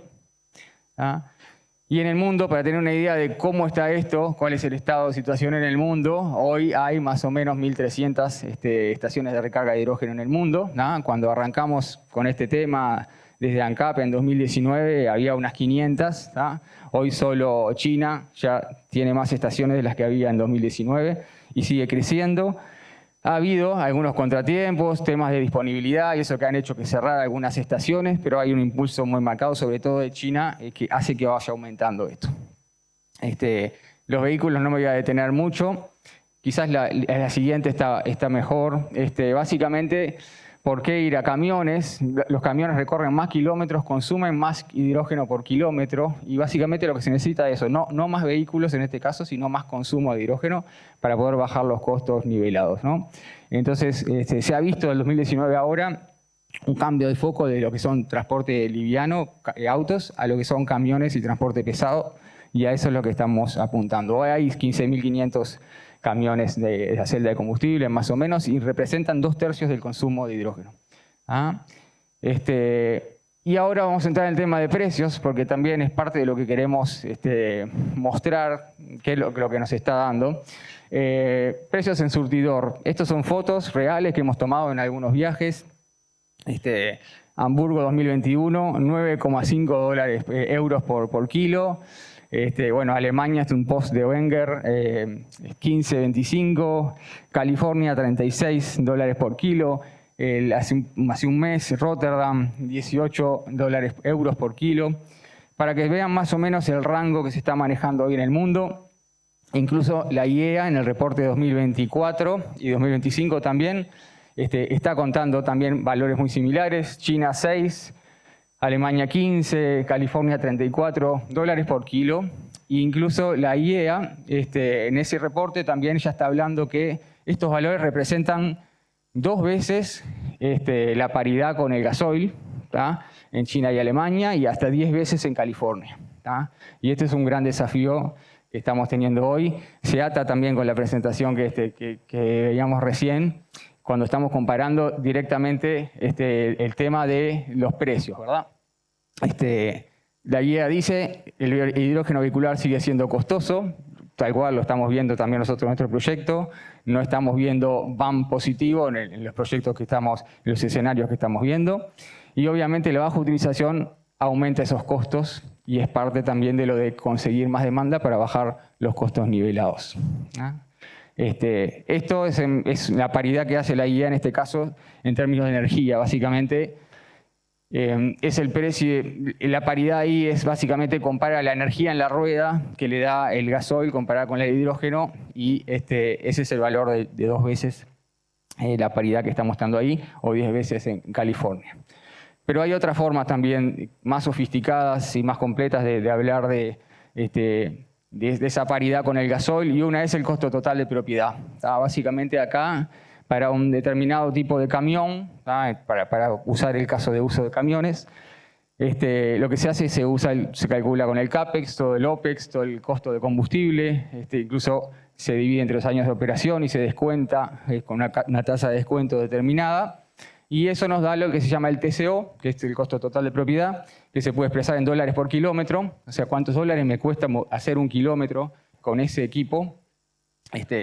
Y en el mundo, para tener una idea de cómo está esto, cuál es el estado de situación en el mundo, hoy hay más o menos 1.300 estaciones de recarga de hidrógeno en el mundo. Cuando arrancamos con este tema desde ANCAP en 2019 había unas 500. Hoy solo China ya tiene más estaciones de las que había en 2019 y sigue creciendo. Ha habido algunos contratiempos, temas de disponibilidad y eso que han hecho que cerrar algunas estaciones, pero hay un impulso muy marcado, sobre todo de China, que hace que vaya aumentando esto. Los vehículos no me voy a detener mucho, quizás la siguiente está mejor. Básicamente, ¿por qué ir a camiones? Los camiones recorren más kilómetros, consumen más hidrógeno por kilómetro y básicamente lo que se necesita es eso, no más vehículos en este caso, sino más consumo de hidrógeno para poder bajar los costos nivelados, ¿no? Entonces, se ha visto del 2019 ahora un cambio de foco de lo que son transporte liviano, autos, a lo que son camiones y transporte pesado, y a eso es lo que estamos apuntando. Hoy hay 15.500 camiones de la celda de combustible, más o menos, y representan 2/3 del consumo de hidrógeno. Y ahora vamos a entrar en el tema de precios, porque también es parte de lo que queremos mostrar, qué es lo que nos está dando. Precios en surtidor. Estos son fotos reales que hemos tomado en algunos viajes. Hamburgo 2021, 9,5 euros por kilo. Bueno, Alemania es un post de Wenger, 15,25, California $36 por kilo, hace un mes Rotterdam 18 euros por kilo, para que vean más o menos el rango que se está manejando hoy en el mundo. Incluso la IEA en el reporte 2024 y 2025 también está contando también valores muy similares, China 6, Alemania 15, California $34 por kilo. E incluso la IEA en ese reporte también ya está hablando que estos valores representan 2 veces la paridad con el gasoil en China y Alemania y hasta 10 veces en California. Y este es un gran desafío que estamos teniendo hoy. Se ata también con la presentación que veíamos recién, cuando estamos comparando directamente el tema de los precios, ¿verdad? La IEA dice que el hidrógeno vehicular sigue siendo costoso, tal cual lo estamos viendo también nosotros en nuestro proyecto. No estamos viendo BAM positivo en los proyectos que estamos, en los escenarios que estamos viendo. Y obviamente la baja utilización aumenta esos costos y es parte también de lo de conseguir más demanda para bajar los costos nivelados. Esto es la paridad que hace la IEA en este caso en términos de energía, básicamente. Es el precio, la paridad ahí es básicamente compara la energía en la rueda que le da el gasoil comparada con el hidrógeno y ese es el valor de 2 veces la paridad que está mostrando ahí o 10 veces en California. Pero hay otras formas también más sofisticadas y más completas de hablar de esa paridad con el gasoil y una es el costo total de propiedad. Básicamente acá para un determinado tipo de camión, para usar el caso de uso de camiones, lo que se hace es se calcula con el CAPEX, todo el OPEX, todo el costo de combustible, incluso se divide entre los años de operación y se descuenta con una tasa de descuento determinada. Y eso nos da lo que se llama el TCO, que es el costo total de propiedad, que se puede expresar en dólares por kilómetro, o sea, cuántos dólares me cuesta hacer un kilómetro con ese equipo,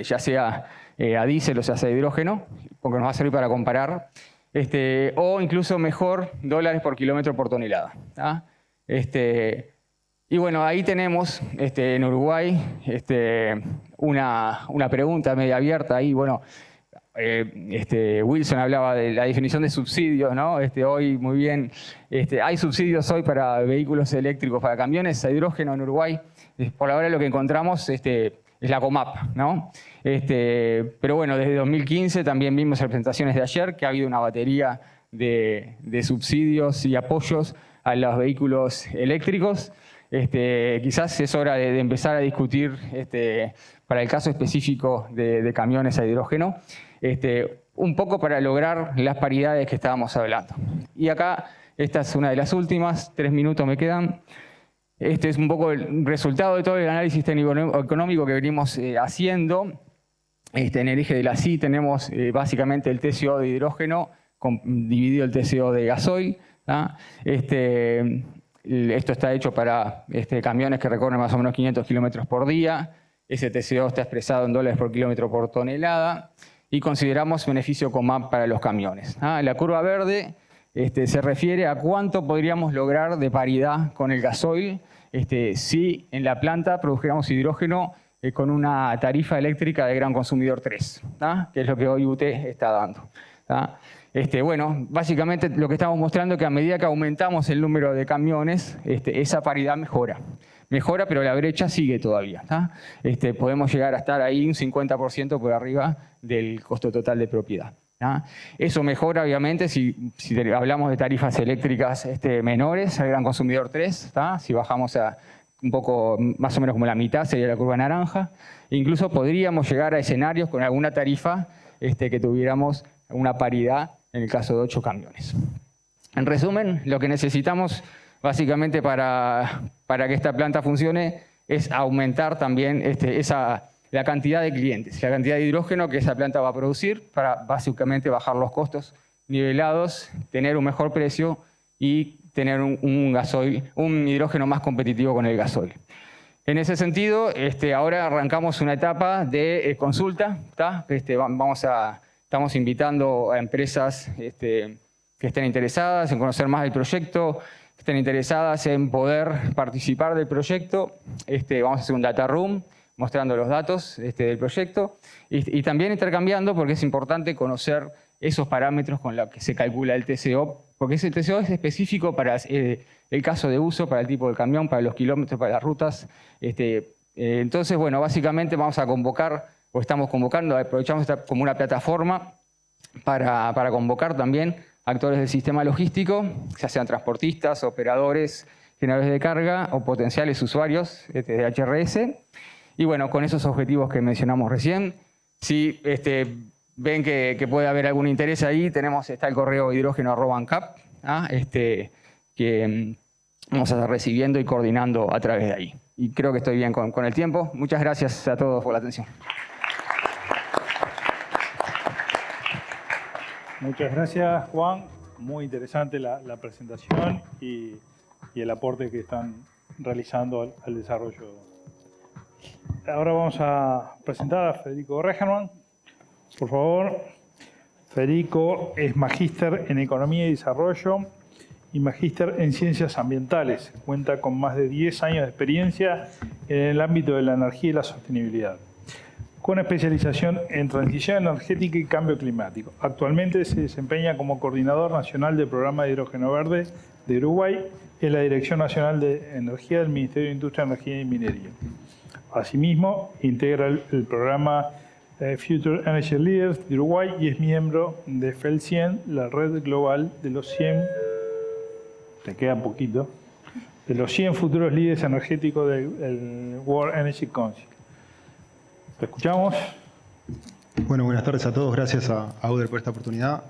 ya sea a diésel o sea a hidrógeno, porque nos va a servir para comparar, o incluso mejor, dólares por kilómetro por tonelada. Y bueno, ahí tenemos en Uruguay una pregunta media abierta ahí, bueno, Wilson hablaba de la definición de subsidios, ¿no? Hoy, muy bien, hay subsidios hoy para vehículos eléctricos, para camiones a hidrógeno en Uruguay. Por ahora lo que encontramos es la COMAP, ¿no? Pero bueno, desde 2015 también vimos representaciones de ayer que ha habido una batería de subsidios y apoyos a los vehículos eléctricos. Quizás es hora de empezar a discutir para el caso específico de camiones a hidrógeno, un poco para lograr las paridades que estábamos hablando. Y acá, esta es una de las últimas, 3 minutos me quedan. Este es un poco el resultado de todo el análisis técnico-económico que venimos haciendo. En el eje de la CI tenemos básicamente el TCO de hidrógeno dividido el TCO de gasoil. Esto está hecho para camiones que recorren más o menos 500 kilómetros por día. Ese TCO está expresado en dólares por kilómetro por tonelada. Y consideramos beneficio COMAP para los camiones. La curva verde se refiere a cuánto podríamos lograr de paridad con el gasoil si en la planta produjéramos hidrógeno con una tarifa eléctrica de gran consumidor 3, que es lo que hoy UT está dando. Bueno, básicamente lo que estamos mostrando es que a medida que aumentamos el número de camiones, esa paridad mejora. Mejora, pero la brecha sigue todavía. Podemos llegar a estar ahí un 50% por arriba del costo total de propiedad. Eso mejora, obviamente, si hablamos de tarifas eléctricas menores al gran consumidor 3, si bajamos a un poco, más o menos como la mitad, sería la curva naranja. Incluso podríamos llegar a escenarios con alguna tarifa que tuviéramos una paridad en el caso de 8 camiones. En resumen, lo que necesitamos básicamente para que esta planta funcione es aumentar también la cantidad de clientes, la cantidad de hidrógeno que esa planta va a producir para básicamente bajar los costos nivelados, tener un mejor precio y tener un hidrógeno más competitivo con el gasoil. En ese sentido, ahora arrancamos una etapa de consulta. Estamos invitando a empresas que estén interesadas en conocer más del proyecto, que estén interesadas en poder participar del proyecto. Vamos a hacer un data room mostrando los datos del proyecto y también intercambiando, porque es importante conocer esos parámetros con los que se calcula el TCO, porque ese TCO es específico para el caso de uso, para el tipo de camión, para los kilómetros, para las rutas. Entonces, bueno, básicamente vamos a convocar, o estamos convocando, aprovechamos esta como una plataforma para convocar también actores del sistema logístico, ya sean transportistas, operadores, generadores de carga o potenciales usuarios de HRS. Y bueno, con esos objetivos que mencionamos recién, si ven que puede haber algún interés ahí, está el correo hidrógeno@ancap, que vamos a estar recibiendo y coordinando a través de ahí. Y creo que estoy bien con el tiempo. Muchas gracias a todos por la atención. Muchas gracias, Juan. Muy interesante la presentación y el aporte que están realizando al desarrollo. Ahora vamos a presentar a Federico Regerman. Por favor. Federico es magíster en Economía y Desarrollo y magíster en Ciencias Ambientales. Cuenta con más de 10 años de experiencia en el ámbito de la energía y la sostenibilidad. con especialización en transición energética y cambio climático. Actualmente se desempeña como coordinador nacional del programa de hidrógeno verde de Uruguay en la Dirección Nacional de Energía del Ministerio de Industria, Energía y Minería. Asimismo, integra el programa Future Energy Leaders de Uruguay y es miembro de FEL 100, la red global de los 100, te queda poquito, de los 100 futuros líderes energéticos del World Energy Council. ¿Te escuchamos? Bueno, buenas tardes a todos. Gracias a Auder por esta oportunidad.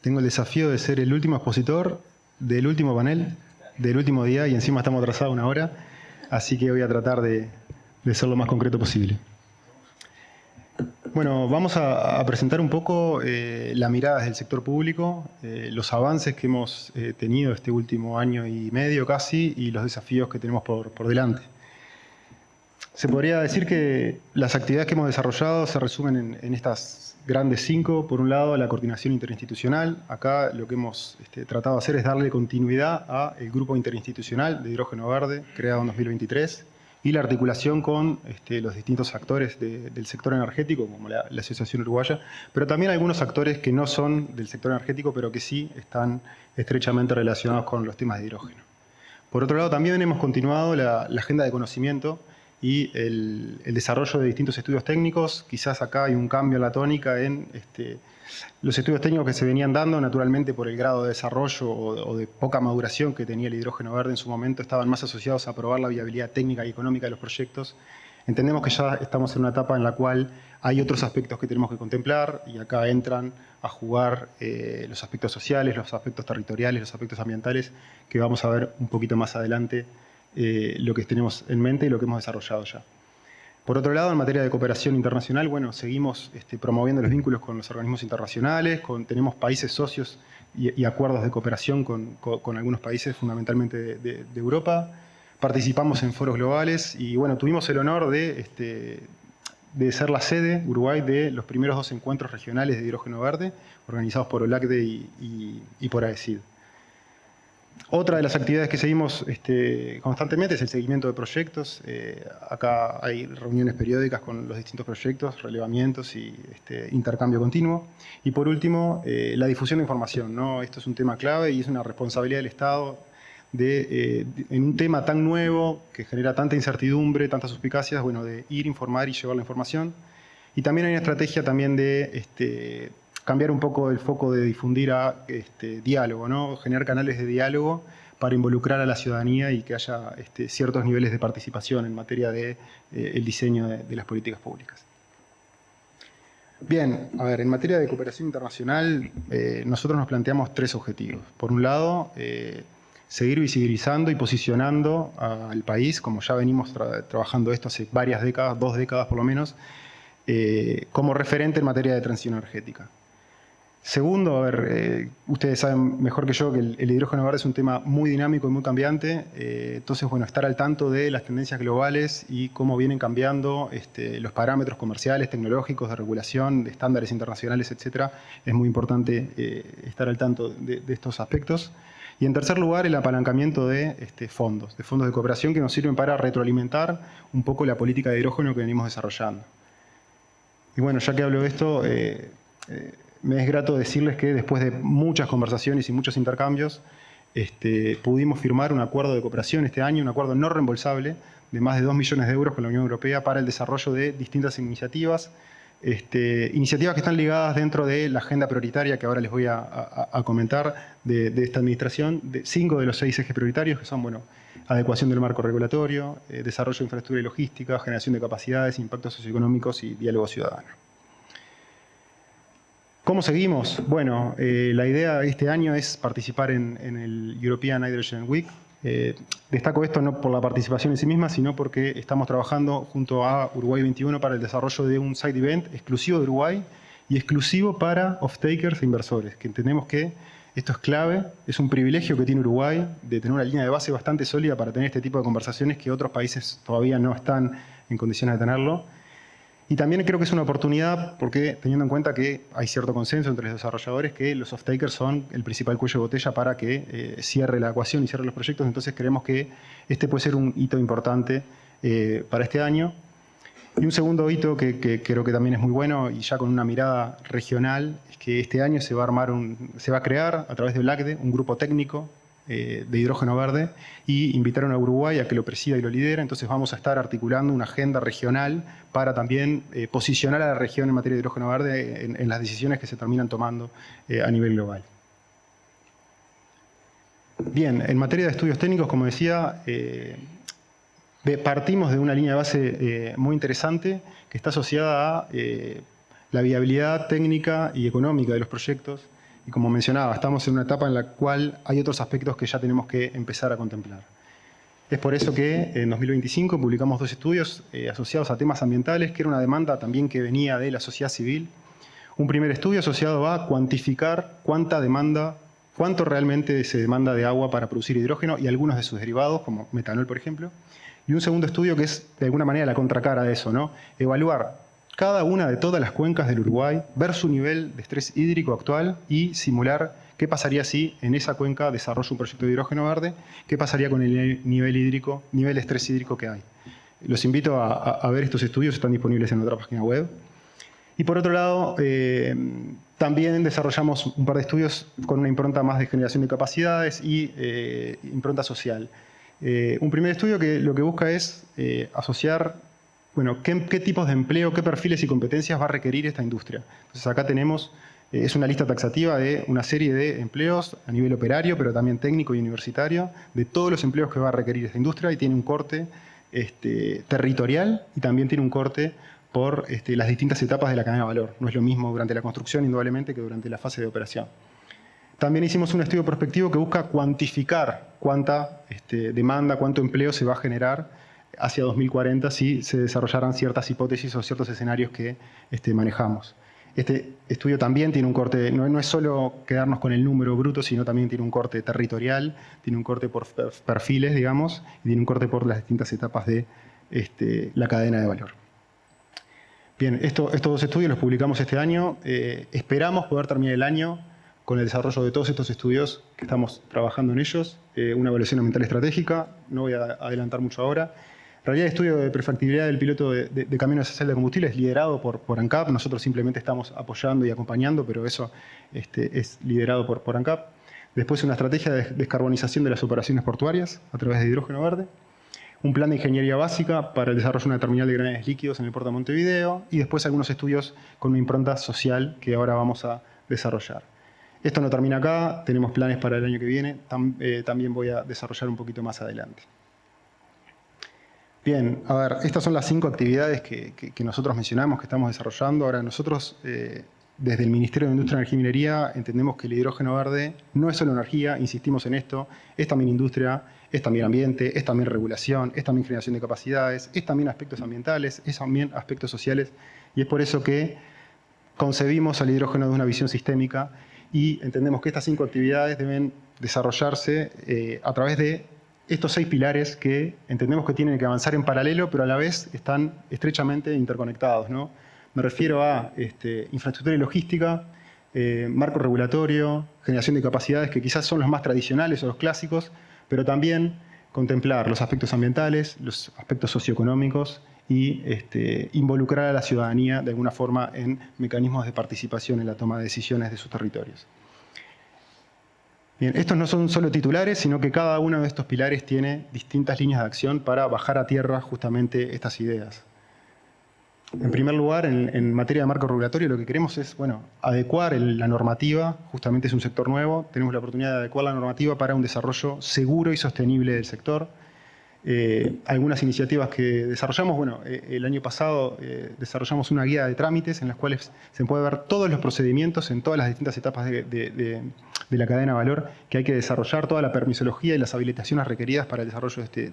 Tengo el desafío de ser el último expositor del último panel, del último día, y encima estamos atrasados 1 hora, así que voy a tratar de ser lo más concreto posible. Bueno, vamos a presentar un poco la mirada desde el sector público, los avances que hemos tenido este último año y medio casi y los desafíos que tenemos por delante. Se podría decir que las actividades que hemos desarrollado se resumen en estas grandes 5. Por un lado, la coordinación interinstitucional. Acá lo que hemos tratado de hacer es darle continuidad al Grupo Interinstitucional de Hidrógeno Verde, creado en 2023, y la articulación con los distintos actores del sector energético, como la Asociación Uruguaya, pero también algunos actores que no son del sector energético, pero que sí están estrechamente relacionados con los temas de hidrógeno. Por otro lado, también hemos continuado la agenda de conocimiento y el desarrollo de distintos estudios técnicos. Quizás acá hay un cambio en la tónica en los estudios técnicos que se venían dando, naturalmente por el grado de desarrollo o de poca maduración que tenía el hidrógeno verde en su momento, estaban más asociados a probar la viabilidad técnica y económica de los proyectos. Entendemos que ya estamos en una etapa en la cual hay otros aspectos que tenemos que contemplar y acá entran a jugar los aspectos sociales, los aspectos territoriales, los aspectos ambientales, que vamos a ver un poquito más adelante lo que tenemos en mente y lo que hemos desarrollado ya. Por otro lado, en materia de cooperación internacional, bueno, seguimos promoviendo los vínculos con los organismos internacionales, tenemos países socios y acuerdos de cooperación con algunos países, fundamentalmente de Europa. Participamos en foros globales y, bueno, tuvimos el honor de ser la sede, Uruguay, de los primeros 2 encuentros regionales de hidrógeno verde, organizados por OLACDE y por AECID. Otra de las actividades que seguimos constantemente es el seguimiento de proyectos. Acá hay reuniones periódicas con los distintos proyectos, relevamientos y intercambio continuo. Y por último, la difusión de información, ¿no? Esto es un tema clave y es una responsabilidad del Estado en un tema tan nuevo que genera tanta incertidumbre, tantas suspicacias, bueno, de ir, informar y llevar la información. Y también hay una estrategia también de cambiar un poco el foco de difundir a diálogo, ¿no? Generar canales de diálogo para involucrar a la ciudadanía y que haya ciertos niveles de participación en materia de el diseño de las políticas públicas. Bien, a ver, en materia de cooperación internacional, nosotros nos planteamos 3 objetivos. Por un lado, seguir visibilizando y posicionando al país, como ya venimos trabajando esto hace varias décadas, 2 décadas por lo menos, como referente en materia de transición energética. Segundo, a ver, ustedes saben mejor que yo que el hidrógeno verde es un tema muy dinámico y muy cambiante, entonces, bueno, estar al tanto de las tendencias globales y cómo vienen cambiando los parámetros comerciales, tecnológicos, de regulación, de estándares internacionales, etcétera, es muy importante estar al tanto de estos aspectos. Y en tercer lugar, el apalancamiento de fondos de cooperación que nos sirven para retroalimentar un poco la política de hidrógeno que venimos desarrollando. Y bueno, ya que hablo de esto, me es grato decirles que después de muchas conversaciones y muchos intercambios, pudimos firmar un acuerdo de cooperación este año, un acuerdo no reembolsable de más de 2 millones de euros con la Unión Europea para el desarrollo de distintas iniciativas, iniciativas que están ligadas dentro de la agenda prioritaria que ahora les voy a comentar de esta administración, de 5 de los 6 ejes prioritarios que son, bueno, adecuación del marco regulatorio, desarrollo de infraestructura y logística, generación de capacidades, impactos socioeconómicos y diálogo ciudadano. ¿Cómo seguimos? Bueno, la idea este año es participar en el European Hydrogen Week. Destaco esto no por la participación en sí misma, sino porque estamos trabajando junto a Uruguay 21 para el desarrollo de un side event exclusivo de Uruguay y exclusivo para off-takers e inversores, que entendemos que esto es clave, es un privilegio que tiene Uruguay de tener una línea de base bastante sólida para tener este tipo de conversaciones que otros países todavía no están en condiciones de tenerlo. Y también creo que es una oportunidad porque, teniendo en cuenta que hay cierto consenso entre los desarrolladores que los off-takers son el principal cuello de botella para que cierre la ecuación y cierre los proyectos, entonces creemos que este puede ser un hito importante para este año. Y un segundo hito que creo que también es muy bueno y ya con una mirada regional es que este año se va a crear a través de BLACDE un grupo técnico de hidrógeno verde y invitaron a Uruguay a que lo presida y lo lidera. Entonces vamos a estar articulando una agenda regional para también posicionar a la región en materia de hidrógeno verde en las decisiones que se terminan tomando a nivel global. Bien, en materia de estudios técnicos, como decía, partimos de una línea de base muy interesante que está asociada a la viabilidad técnica y económica de los proyectos. Y como mencionaba, estamos en una etapa en la cual hay otros aspectos que ya tenemos que empezar a contemplar. Es por eso que en 2025 publicamos 2 estudios asociados a temas ambientales, que era una demanda también que venía de la sociedad civil. Un primer estudio asociado a cuantificar cuánto realmente se demanda de agua para producir hidrógeno y algunos de sus derivados, como metanol, por ejemplo. Y un segundo estudio que es, de alguna manera, la contracara de eso, ¿no? Evaluar cada una de todas las cuencas del Uruguay, ver su nivel de estrés hídrico actual y simular qué pasaría si en esa cuenca desarrolla un proyecto de hidrógeno verde, qué pasaría con el nivel de estrés hídrico que hay. Los invito a ver estos estudios, están disponibles en nuestra página web. Y por otro lado, también desarrollamos un par de estudios con una impronta más de generación de capacidades y impronta social. Un primer estudio que lo que busca es asociar, bueno, qué tipos de empleo, qué perfiles y competencias va a requerir esta industria. Entonces acá tenemos, es una lista taxativa de una serie de empleos a nivel operario, pero también técnico y universitario, de todos los empleos que va a requerir esta industria y tiene un corte territorial y también tiene un corte por las distintas etapas de la cadena de valor. No es lo mismo durante la construcción, indudablemente, que durante la fase de operación. También hicimos un estudio prospectivo que busca cuantificar cuánta demanda, cuánto empleo se va a generar hacia 2040 si se desarrollaran ciertas hipótesis o ciertos escenarios que manejamos. Este estudio también tiene un corte, no es solo quedarnos con el número bruto, sino también tiene un corte territorial, tiene un corte por perfiles, digamos, y tiene un corte por las distintas etapas de la cadena de valor. Bien, estos 2 estudios los publicamos este año. Esperamos poder terminar el año con el desarrollo de todos estos estudios que estamos trabajando en ellos. Una evaluación ambiental estratégica, no voy a adelantar mucho ahora. En realidad, el estudio de prefactibilidad del piloto de camino social de combustible es liderado por ANCAP. Nosotros simplemente estamos apoyando y acompañando, pero eso es liderado por ANCAP. Después, una estrategia de descarbonización de las operaciones portuarias a través de hidrógeno verde. Un plan de ingeniería básica para el desarrollo de una terminal de graneles líquidos en el puerto de Montevideo. Y después algunos estudios con una impronta social que ahora vamos a desarrollar. Esto no termina acá, tenemos planes para el año que viene. También voy a desarrollar un poquito más adelante. Bien, a ver, estas son las 5 actividades que nosotros mencionamos, que estamos desarrollando. Ahora, nosotros, desde el Ministerio de Industria, Energía y Minería, entendemos que el hidrógeno verde no es solo energía, insistimos en esto, es también industria, es también ambiente, es también regulación, es también generación de capacidades, es también aspectos ambientales, es también aspectos sociales, y es por eso que concebimos al hidrógeno de una visión sistémica y entendemos que estas 5 actividades deben desarrollarse a través de estos 6 pilares que entendemos que tienen que avanzar en paralelo, pero a la vez están estrechamente interconectados, ¿no? Me refiero a infraestructura y logística, marco regulatorio, generación de capacidades, que quizás son los más tradicionales o los clásicos, pero también contemplar los aspectos ambientales, los aspectos socioeconómicos y involucrar a la ciudadanía de alguna forma en mecanismos de participación en la toma de decisiones de sus territorios. Bien, estos no son solo titulares, sino que cada uno de estos pilares tiene distintas líneas de acción para bajar a tierra justamente estas ideas. En primer lugar, en materia de marco regulatorio, lo que queremos es, bueno, adecuar la normativa, justamente es un sector nuevo, tenemos la oportunidad de adecuar la normativa para un desarrollo seguro y sostenible del sector. Algunas iniciativas que desarrollamos, bueno, el año pasado desarrollamos una guía de trámites en las cuales se puede ver todos los procedimientos en todas las distintas etapas de la cadena de valor que hay que desarrollar, toda la permisología y las habilitaciones requeridas para el desarrollo de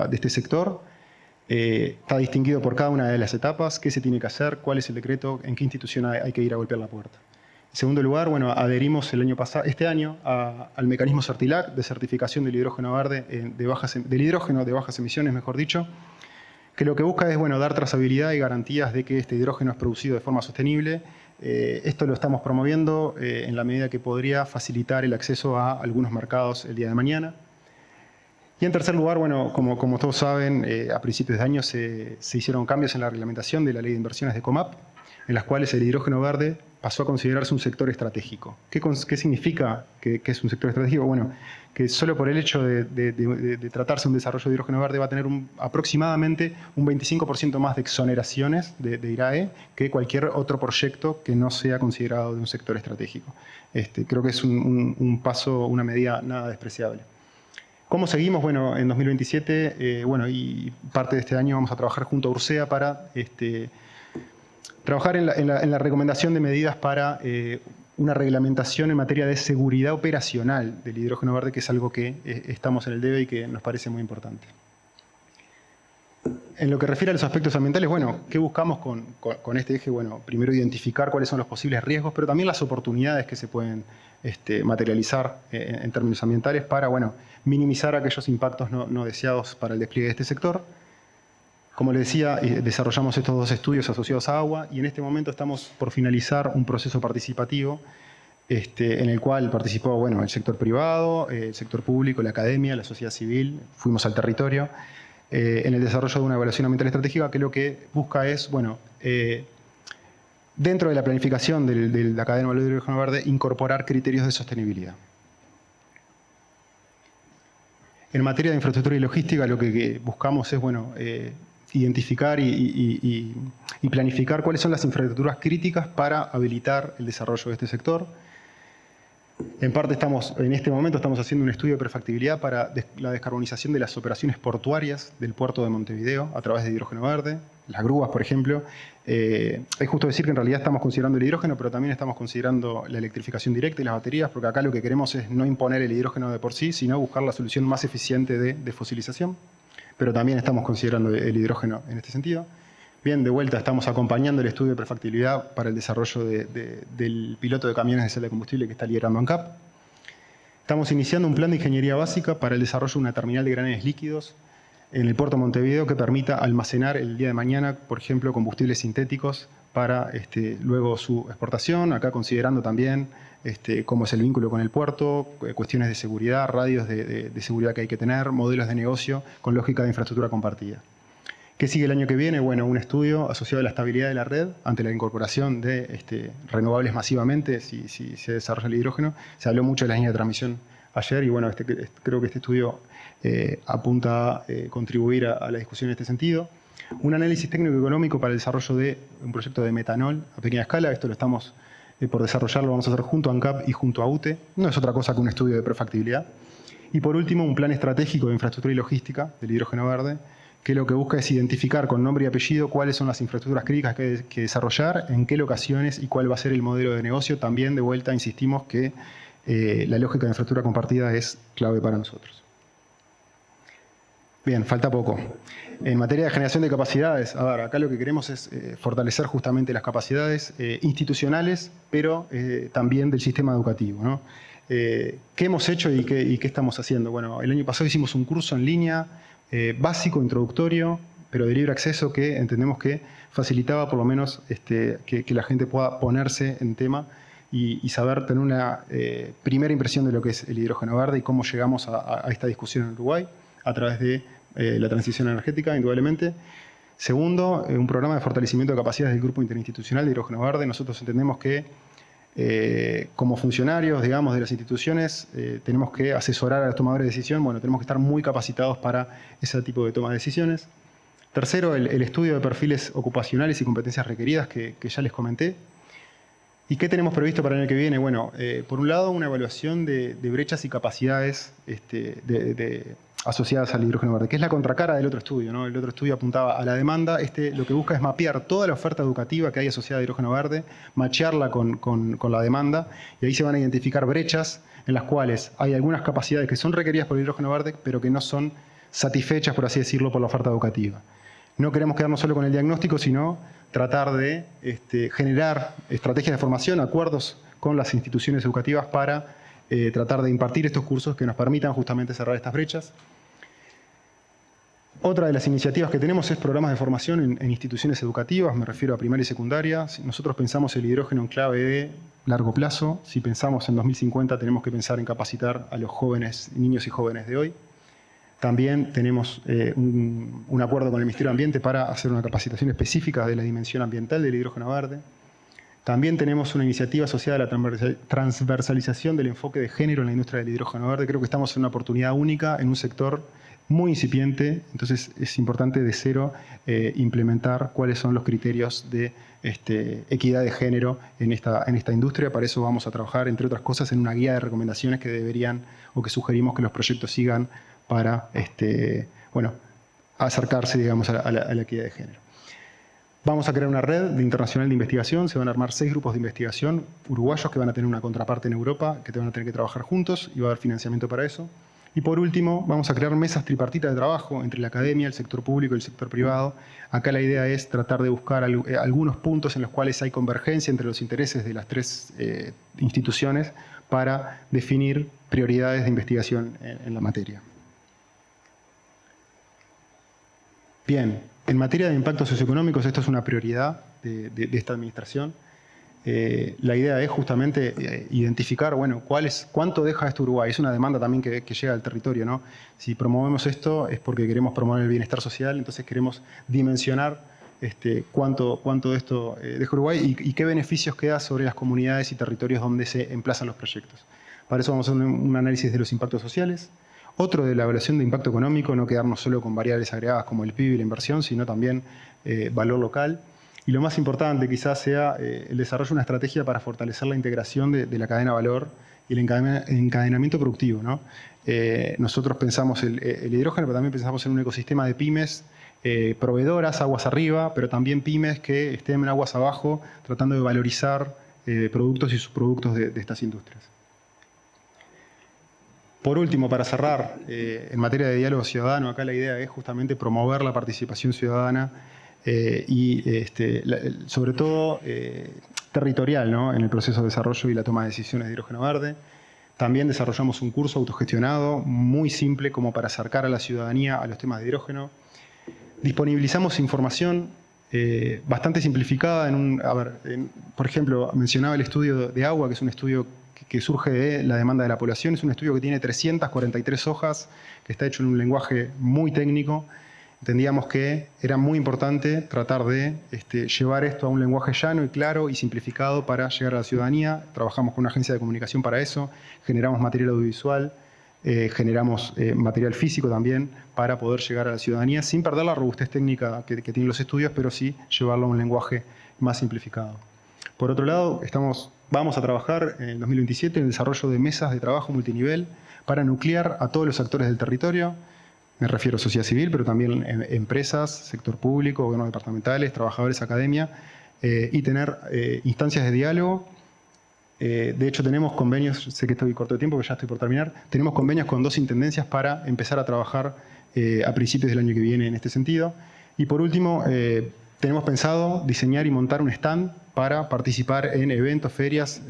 este sector. Está distinguido por cada una de las etapas, qué se tiene que hacer, cuál es el decreto, en qué institución hay que ir a golpear la puerta. En segundo lugar, bueno, adherimos este año al mecanismo CERTILAC de certificación del hidrógeno verde, del hidrógeno de bajas emisiones, mejor dicho, que lo que busca es, bueno, dar trazabilidad y garantías de que este hidrógeno es producido de forma sostenible. Esto lo estamos promoviendo en la medida que podría facilitar el acceso a algunos mercados el día de mañana. Y en tercer lugar, bueno, como todos saben, a principios de año se hicieron cambios en la reglamentación de la Ley de Inversiones de COMAP, en las cuales el hidrógeno verde pasó a considerarse un sector estratégico. ¿Qué significa que es un sector estratégico? Bueno, que solo por el hecho de tratarse de un desarrollo de hidrógeno verde va a tener aproximadamente un 25% más de exoneraciones de IRAE que cualquier otro proyecto que no sea considerado de un sector estratégico. Creo que es un paso, una medida nada despreciable. ¿Cómo seguimos? Bueno, en 2027, y parte de este año vamos a trabajar junto a URSEA para trabajar en la recomendación de medidas para una reglamentación en materia de seguridad operacional del hidrógeno verde, que es algo que estamos en el debe y que nos parece muy importante. En lo que refiere a los aspectos ambientales, bueno, ¿qué buscamos con este eje? Bueno, primero identificar cuáles son los posibles riesgos, pero también las oportunidades que se pueden materializar en términos ambientales para, bueno, minimizar aquellos impactos no deseados para el despliegue de este sector. Como les decía, desarrollamos estos dos estudios asociados a agua y en este momento estamos por finalizar un proceso participativo en el cual participó, bueno, el sector privado, el sector público, la academia, la sociedad civil, fuimos al territorio, en el desarrollo de una evaluación ambiental estratégica que lo que busca es, bueno, dentro de la planificación de la cadena de valor del hidrógeno verde, incorporar criterios de sostenibilidad. En materia de infraestructura y logística, lo que buscamos es, bueno, identificar y planificar cuáles son las infraestructuras críticas para habilitar el desarrollo de este sector. En parte en este momento estamos haciendo un estudio de prefactibilidad para la descarbonización de las operaciones portuarias del puerto de Montevideo a través de hidrógeno verde, las grúas, por ejemplo. Es justo decir que en realidad estamos considerando el hidrógeno, pero también estamos considerando la electrificación directa y las baterías, porque acá lo que queremos es no imponer el hidrógeno de por sí, sino buscar la solución más eficiente de fosilización. Pero también estamos considerando el hidrógeno en este sentido. Bien, de vuelta estamos acompañando el estudio de prefactibilidad para el desarrollo del piloto de camiones de celda de combustible que está liderando ANCAP. Estamos iniciando un plan de ingeniería básica para el desarrollo de una terminal de graneles líquidos en el puerto de Montevideo que permita almacenar el día de mañana, por ejemplo, combustibles sintéticos para luego su exportación, acá considerando también cómo es el vínculo con el puerto, cuestiones de seguridad, radios de seguridad que hay que tener, modelos de negocio con lógica de infraestructura compartida. ¿Qué sigue el año que viene? Bueno, un estudio asociado a la estabilidad de la red ante la incorporación de renovables masivamente, si se desarrolla el hidrógeno. Se habló mucho de la línea de transmisión ayer y bueno, creo que este estudio apunta a contribuir a la discusión en este sentido. Un análisis técnico-económico para el desarrollo de un proyecto de metanol a pequeña escala. Esto lo estamos por desarrollar, lo vamos a hacer junto a ANCAP y junto a UTE. No es otra cosa que un estudio de prefactibilidad. Y por último, un plan estratégico de infraestructura y logística del hidrógeno verde, que lo que busca es identificar con nombre y apellido cuáles son las infraestructuras críticas que hay que desarrollar, en qué locaciones y cuál va a ser el modelo de negocio. También, de vuelta, insistimos que la lógica de infraestructura compartida es clave para nosotros. Bien, falta poco. En materia de generación de capacidades, acá lo que queremos es fortalecer justamente las capacidades institucionales, pero también del sistema educativo, ¿no? ¿Qué hemos hecho y qué estamos haciendo? Bueno, el año pasado hicimos un curso en línea básico, introductorio, pero de libre acceso que entendemos que facilitaba por lo menos que la gente pueda ponerse en tema y saber tener una primera impresión de lo que es el hidrógeno verde y cómo llegamos a esta discusión en Uruguay a través de la transición energética, indudablemente. Segundo, un programa de fortalecimiento de capacidades del Grupo Interinstitucional de Hidrógeno Verde. Nosotros entendemos que como funcionarios, digamos, de las instituciones, tenemos que asesorar a los tomadores de decisión. Bueno, tenemos que estar muy capacitados para ese tipo de toma de decisiones. Tercero, el estudio de perfiles ocupacionales y competencias requeridas que ya les comenté. ¿Y qué tenemos previsto para el año que viene? Bueno, por un lado, una evaluación de brechas y capacidades asociadas al hidrógeno verde, que es la contracara del otro estudio, ¿no? El otro estudio apuntaba a la demanda, lo que busca es mapear toda la oferta educativa que hay asociada a hidrógeno verde, machearla con la demanda, y ahí se van a identificar brechas en las cuales hay algunas capacidades que son requeridas por el hidrógeno verde, pero que no son satisfechas, por así decirlo, por la oferta educativa. No queremos quedarnos solo con el diagnóstico, sino tratar de generar estrategias de formación, acuerdos con las instituciones educativas para tratar de impartir estos cursos que nos permitan justamente cerrar estas brechas. Otra de las iniciativas que tenemos es programas de formación en instituciones educativas, me refiero a primaria y secundaria. Nosotros pensamos el hidrógeno en clave de largo plazo. Si pensamos en 2050 tenemos que pensar en capacitar a los jóvenes, niños y jóvenes de hoy. También tenemos un acuerdo con el Ministerio de Ambiente para hacer una capacitación específica de la dimensión ambiental del hidrógeno verde. También tenemos una iniciativa asociada a la transversalización del enfoque de género en la industria del hidrógeno verde. Creo que estamos en una oportunidad única en un sector muy incipiente, entonces es importante de cero implementar cuáles son los criterios de equidad de género en esta industria. Para eso vamos a trabajar, entre otras cosas, en una guía de recomendaciones que deberían o que sugerimos que los proyectos sigan para acercarse, digamos, a la equidad de género. Vamos a crear una red internacional de investigación. Se van a armar 6 grupos de investigación uruguayos que van a tener una contraparte en Europa, que van a tener que trabajar juntos y va a haber financiamiento para eso. Y por último, vamos a crear mesas tripartitas de trabajo entre la academia, el sector público y el sector privado. Acá la idea es tratar de buscar algunos puntos en los cuales hay convergencia entre los intereses de las 3 instituciones para definir prioridades de investigación en la materia. Bien, en materia de impactos socioeconómicos, esto es una prioridad de esta administración. La idea es justamente identificar, bueno, cuánto deja esto Uruguay. Es una demanda también que llega al territorio, ¿no? Si promovemos esto es porque queremos promover el bienestar social, entonces queremos dimensionar cuánto de esto deja Uruguay y qué beneficios queda sobre las comunidades y territorios donde se emplazan los proyectos. Para eso vamos a hacer un análisis de los impactos sociales. Otro de la evaluación de impacto económico, no quedarnos solo con variables agregadas como el PIB y la inversión, sino también valor local. Y lo más importante quizás sea el desarrollo de una estrategia para fortalecer la integración de la cadena de valor y el encadenamiento productivo, ¿no? Nosotros pensamos el hidrógeno, pero también pensamos en un ecosistema de pymes proveedoras, aguas arriba, pero también pymes que estén en aguas abajo, tratando de valorizar productos y subproductos de estas industrias. Por último, para cerrar, en materia de diálogo ciudadano, acá la idea es justamente promover la participación ciudadana y sobre todo territorial, ¿no? En el proceso de desarrollo y la toma de decisiones de hidrógeno verde. También desarrollamos un curso autogestionado muy simple como para acercar a la ciudadanía a los temas de hidrógeno. Disponibilizamos información bastante simplificada. Por ejemplo, mencionaba el estudio de agua, que es un estudio que surge de la demanda de la población. Es un estudio que tiene 343 hojas, que está hecho en un lenguaje muy técnico. Entendíamos que era muy importante tratar de llevar esto a un lenguaje llano y claro y simplificado para llegar a la ciudadanía. Trabajamos con una agencia de comunicación para eso, generamos material audiovisual, generamos material físico también para poder llegar a la ciudadanía sin perder la robustez técnica que tienen los estudios, pero sí llevarlo a un lenguaje más simplificado. Por otro lado, vamos a trabajar en el 2027 en el desarrollo de mesas de trabajo multinivel para nuclear a todos los actores del territorio. Me refiero a sociedad civil, pero también empresas, sector público, gobiernos departamentales, trabajadores, academia, y tener instancias de diálogo. De hecho, tenemos convenios, sé que estoy corto de tiempo, pero ya estoy por terminar, tenemos convenios con 2 intendencias para empezar a trabajar a principios del año que viene en este sentido. Y por último, tenemos pensado diseñar y montar un stand para participar en eventos, ferias,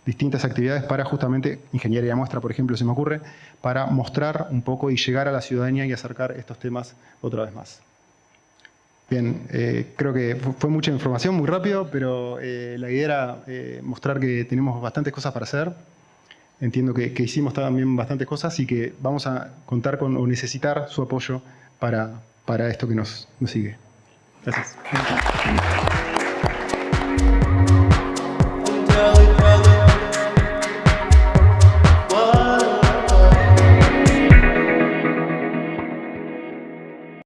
distintas actividades para justamente, ingeniería de muestra, por ejemplo, se me ocurre, para mostrar un poco y llegar a la ciudadanía y acercar estos temas otra vez más. Bien, creo que fue mucha información, muy rápido, pero la idea era mostrar que tenemos bastantes cosas para hacer. Entiendo que hicimos también bastantes cosas y que vamos a contar con o necesitar su apoyo para esto que nos sigue. Gracias.